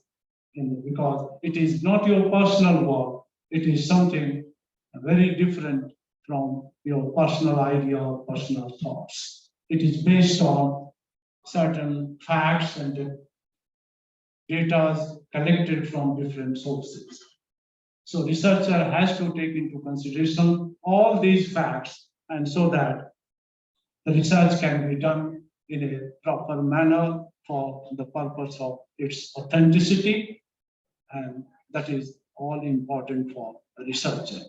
because it is not your personal work, it is something very different from your personal idea or personal thoughts. It is based on certain facts and data collected from different sources. So researcher has to take into consideration all these facts, and so that the research can be done in a proper manner for the purpose of its authenticity, and that is all important for a researcher.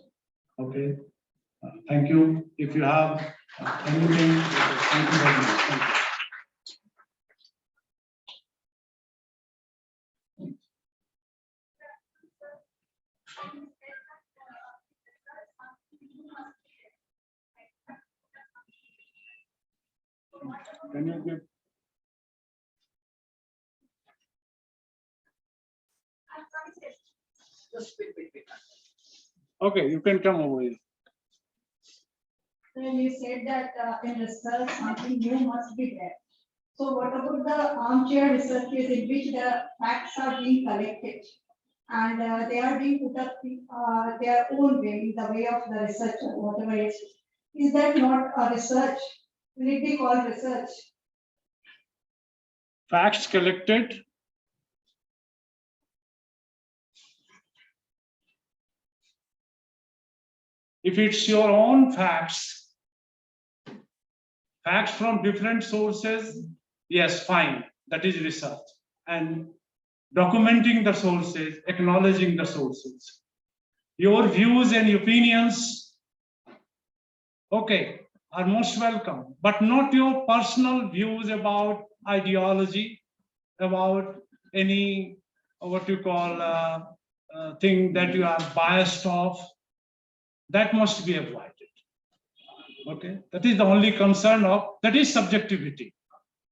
Okay, thank you. If you have anything, thank you very much. Thank you. Can you give? Okay, you can come over here. Then you said that in research something new must be there. So what about the armchair researches in which the facts are being collected and they are being put up their own way, in the way of the researcher, whatever it is that not a research? Will it be called research? Facts collected. If it's your own facts, facts from different sources, yes, fine, that is research. And documenting the sources, acknowledging the sources. Your views and opinions, okay, are most welcome, but not your personal views about ideology, about any what you call thing that you are biased of. That must be avoided. Okay, that is the only concern of that is subjectivity.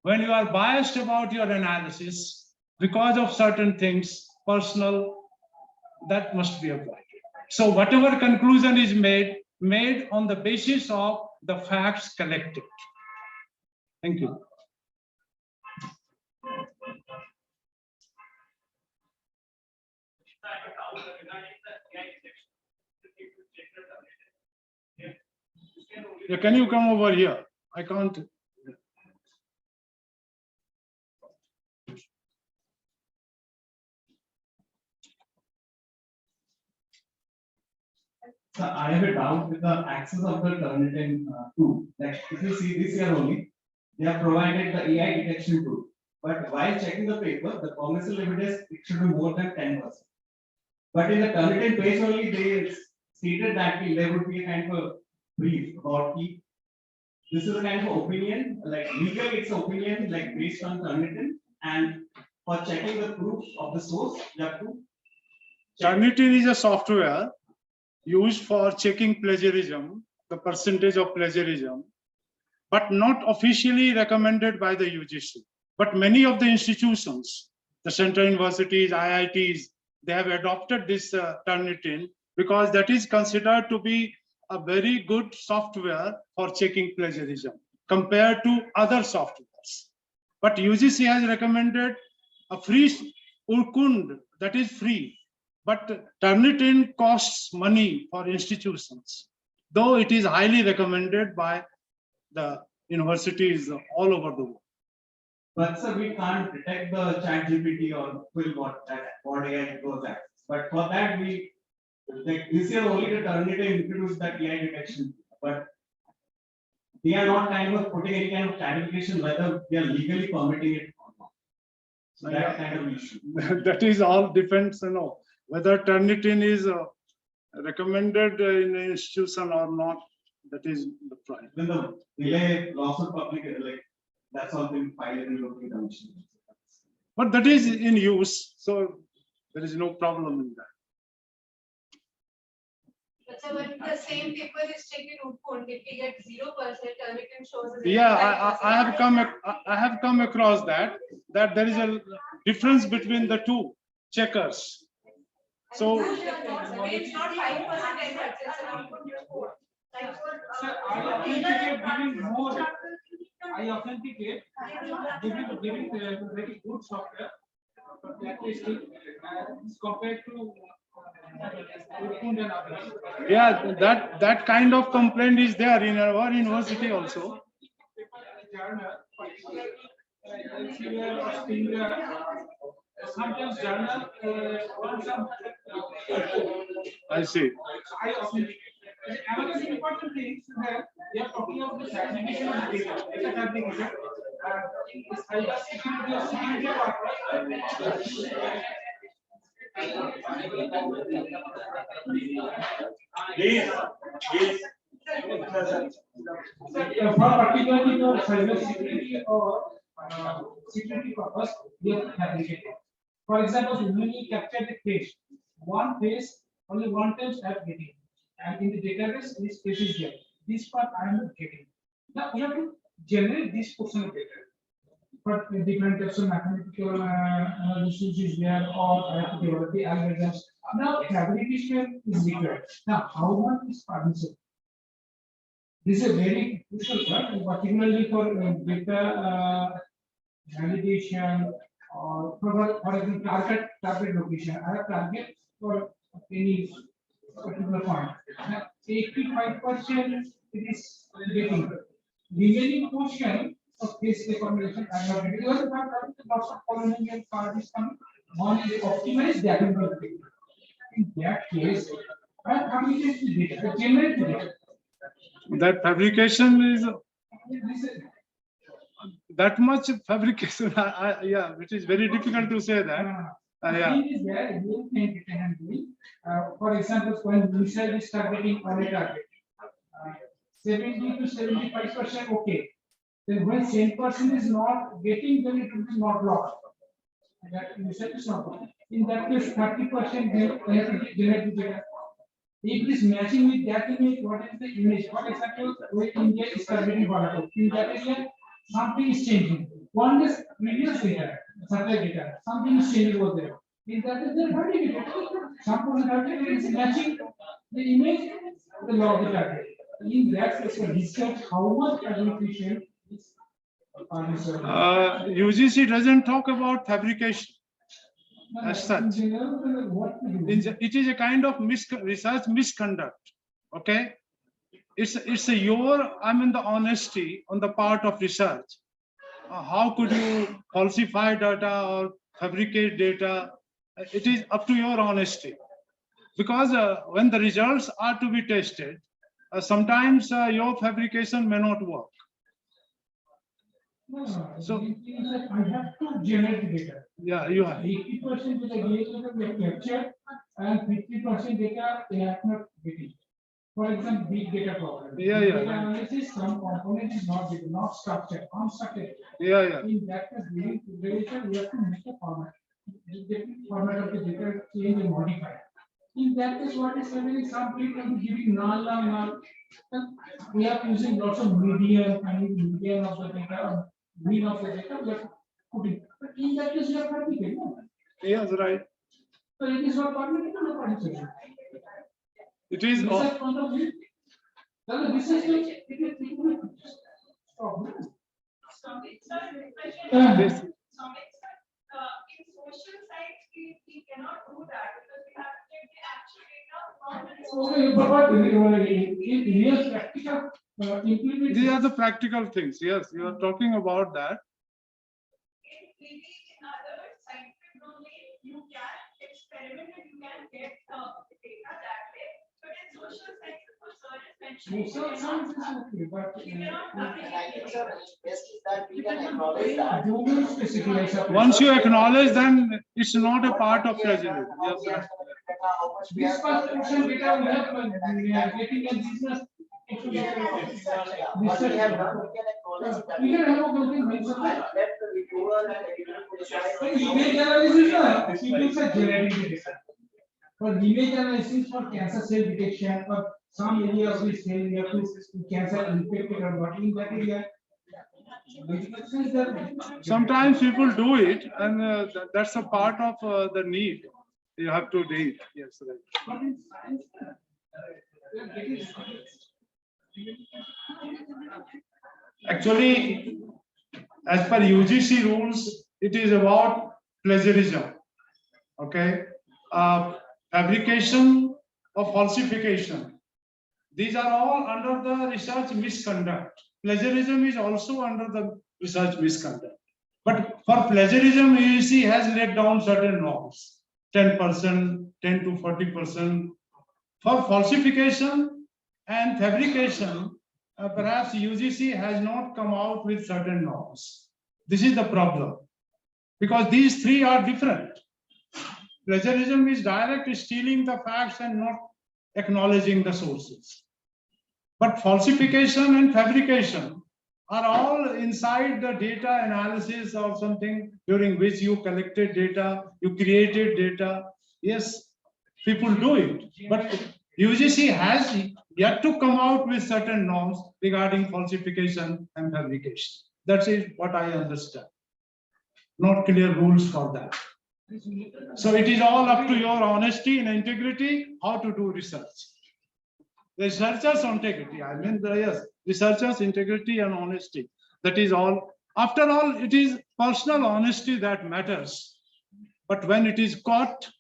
When you are biased about your analysis because of certain things, personal, that must be avoided. So whatever conclusion is made on the basis of the facts collected. Thank you. Yeah, can you come over here? I can't. So I have a doubt with the access of the Turnitin tool. Like if you see this year only, they have provided the AI detection tool. But while checking the paper, the permissible evidence it should be more than 10%. But in the Turnitin page only, they stated that there would be a kind of a brief about the. This is a kind of opinion, like legally it's opinion, like based on Turnitin, and for checking the proof of the source, you have to. Turnitin is a software used for checking plagiarism, the percentage of plagiarism, but not officially recommended by the UGC. But many of the institutions, the central universities, IITs, they have adopted this Turnitin because that is considered to be a very good software for checking plagiarism compared to other softwares. But UGC has recommended a free Urkund that is free. But Turnitin costs money for institutions, though it is highly recommended by the universities all over the world. But sir, we can't detect the chat GPT or quill bot that what AI goes at. But for that, we like this year only the Turnitin introduced that AI detection. But they are not kind of putting any kind of clarification whether they are legally permitting it or not. So that kind of issue. That is all depends, whether Turnitin is recommended in an institution or not. That is the point. Then the delay lawsuit public like that's all been filed in the European Commission. But that is in use, so there is no problem in that. But so when the same paper is checked in Udkund, if we get 0%, Turnitin shows us. Yeah, I have come across that there is a difference between the two checkers. So It's not 5% error, it's an Udkund report. Sir, I authenticate giving more. I authenticate giving very good software. But that is compared to Urkund and others. yeah, that kind of complaint is there in our university also. Sometimes journal some. I see. I authenticate. Another important thing is that we are talking about the certification of the data. It's a certification. Cyber security or security Please. For particularly for cyber security or security purpose, we have fabricated. For example, when you capture the page, one page only one time start getting, and in the database this page is there. This part I am not getting. Now you have to generate this portion of data. But different types of mathematical analysis is there, or I have to develop the algorithms. Now fabrication is required. Now how much is permissible? This is a very crucial part, particularly for data validation or for example target location. I have target for any particular point. 85% it is getting. Remaining portion of this recommendation I have reviewed. Lots of polynomial parties coming. One is optimize the available data. In that case, I have communicated data, generate data. That fabrication is that much fabrication. Yeah, it is very difficult to say that. Yeah. Thing is there, you think it can be, for example, when research is targeting on a target, 70 to 75%, okay. Then when same person is not getting, then it will be not lost. That research is not good. In that case, 30% generate data. If it is matching with that image, what is the image? For example, when India is targeting Bangladesh, in that area, something is changing. One is previous data, satellite data, something is changing over there. In that is the target data. Some target is matching the image, the law of the target. In that case, research how much agriculture is UGC doesn't talk about fabrication as such. in general, what we do. It is a kind of research misconduct. Okay, it's your, I mean, the honesty on the part of research. How could you falsify data or fabricate data? It is up to your honesty, because when the results are to be tested, sometimes your fabrication may not work. No, So- I have to generate data. Yeah, you have. 80% of the data we have captured and 50% data they have not getting. For example, big data problem. Yeah, Big yeah. Data analysis, some component is not data, not structured, unstructured. Yeah. In that case, during preparation, we have to make a format. The format of the data change and modify. In that case, what is happening, some people are giving null. We are using lots of median, finding median of the data, mean of the data, we are putting. But in that case, we are practicing. Yes, right. So it is not permitted to no participation. It is. Research point of view. Then the research it will stop. Yes. In social science, we cannot do that because we have to take the actual data from the. Okay, but in real practical implementation. These are the practical things. Yes, you are talking about that. In maybe in other scientific domain, you can experiment and you can get data that way. But in social sciences, for certain mentioning. Social science is okay, but You cannot Best is that we can acknowledge that. domain specific. Once you acknowledge, then it's not a part of plagiarism. Yes, right. This person data we are getting a business. What we have done, we can acknowledge that. We can have a building. Let the reviewer and editor decide. Image analysis, people say generating data. For image analysis for cancer cell detection, for some area of the cell, we have to cancer infected or not in that area. Sometimes people do it, and that's a part of the need. You have to do it. Yes, right. Actually, as per UGC rules, it is about plagiarism. Okay, fabrication or falsification. These are all under the research misconduct. Plagiarism is also under the research misconduct. But for plagiarism, UGC has laid down certain norms: 10%, 10 to 40%. For falsification and fabrication, perhaps UGC has not come out with certain norms. This is the problem, because these three are different. Plagiarism is direct stealing the facts and not acknowledging the sources. But falsification and fabrication are all inside the data analysis or something during which you collected data, you created data. Yes, people do it, but UGC has yet to come out with certain norms regarding falsification and fabrication. That is what I understand. Not clear rules for that. So it is all up to your honesty and integrity how to do research. Researchers' integrity, I mean, yes, researchers' integrity and honesty. That is all. After all, it is personal honesty that matters. But when it is caught,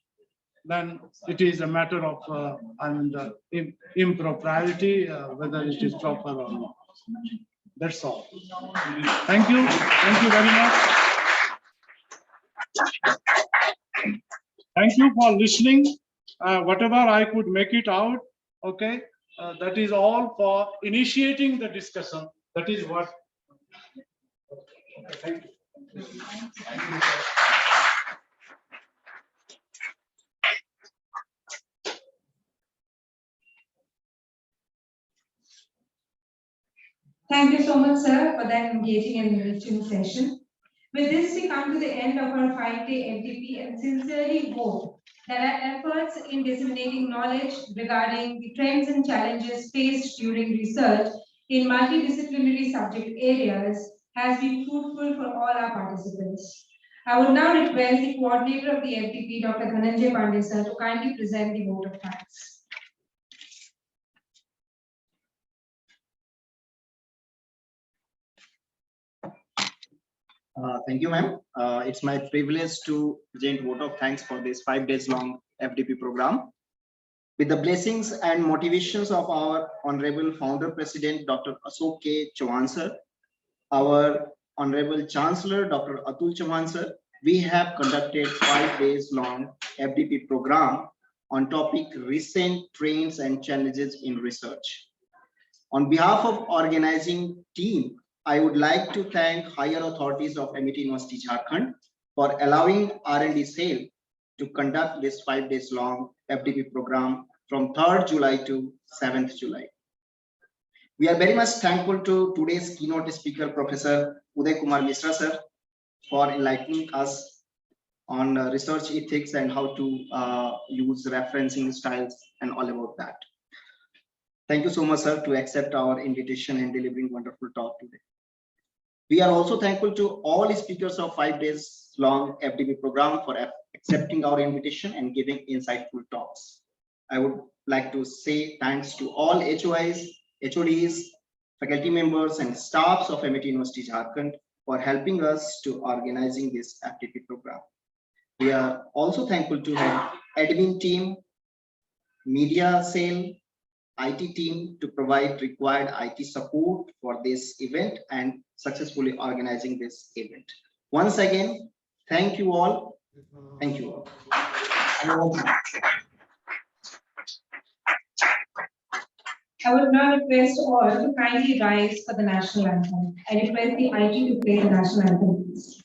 then it is a matter of the impropriety, whether it is proper or not. That's all. Thank you. Thank you very much. Thank you for listening. Whatever I could make it out, okay. That is all for initiating the discussion. That is what. Okay, thank you. Thank you so much, sir, for that engaging and enriching session. With this, we come to the end of our 5-day FDP and sincerely hope that our efforts in disseminating knowledge regarding the trends and challenges faced during research in multidisciplinary subject areas has been fruitful for all our participants. I would now request the coordinator of the FDP, Dr. Dhananjay Pandey, sir, to kindly present the vote of thanks. Thank you, ma'am. It's my privilege to present vote of thanks for this 5 days long FDP program. With the blessings and motivations of our Honorable Founder President, Dr. Ashok K. Chauhan sir, our Honorable Chancellor, Dr. Atul Chauhan sir, we have conducted 5 days long FDP program on topic recent trends and challenges in research. On behalf of organizing team, I would like to thank higher authorities of MIT University Jharkhand for allowing R&D cell to conduct this 5 days long FDP program from 3rd July to 7th July. We are very much thankful to today's keynote speaker, Professor Uday Kumar Mishra sir, for enlightening us on research ethics and how to use referencing styles and all about that. Thank you so much, sir, to accept our invitation and delivering wonderful talk today. We are also thankful to all speakers of 5 days long FDP program for accepting our invitation and giving insightful talks. I would like to say thanks to all HOIs, HODs, faculty members and staffs of MIT University Jharkhand for helping us to organizing this FDP program. We are also thankful to have admin team, media cell, IT team to provide required IT support for this event and successfully organizing this event. Once again, thank you all. Thank you all. I would now request all to kindly rise for the national anthem. I request the IT to play the national anthem, please.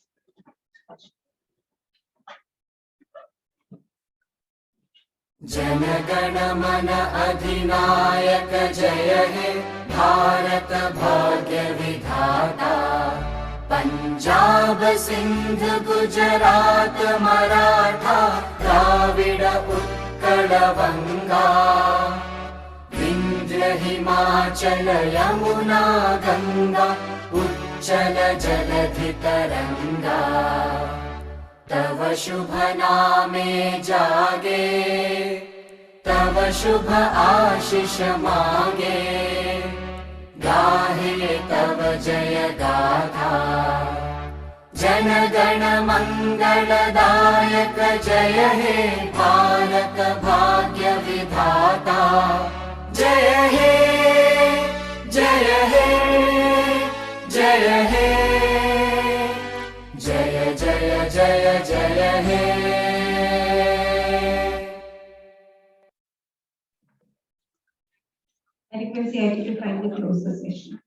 Jana Gana मन अधिनायक जय हे भारत भाग्य विधाता पंजाब सिंध गुजरात मराठा द्राविड उत्कल बंगा विंध्य हिमाचल यमुना गंगा उच्चल जलधि तरंगा तव शुभ नामे जागे तव शुभ आशीष मांगे गाहे तव जय गाथा जन गण मंगलदायक जय हे भारत भाग्य विधाता जय हे जय हे जय हे जय जय जय जय हे I request the IT to kindly close the session.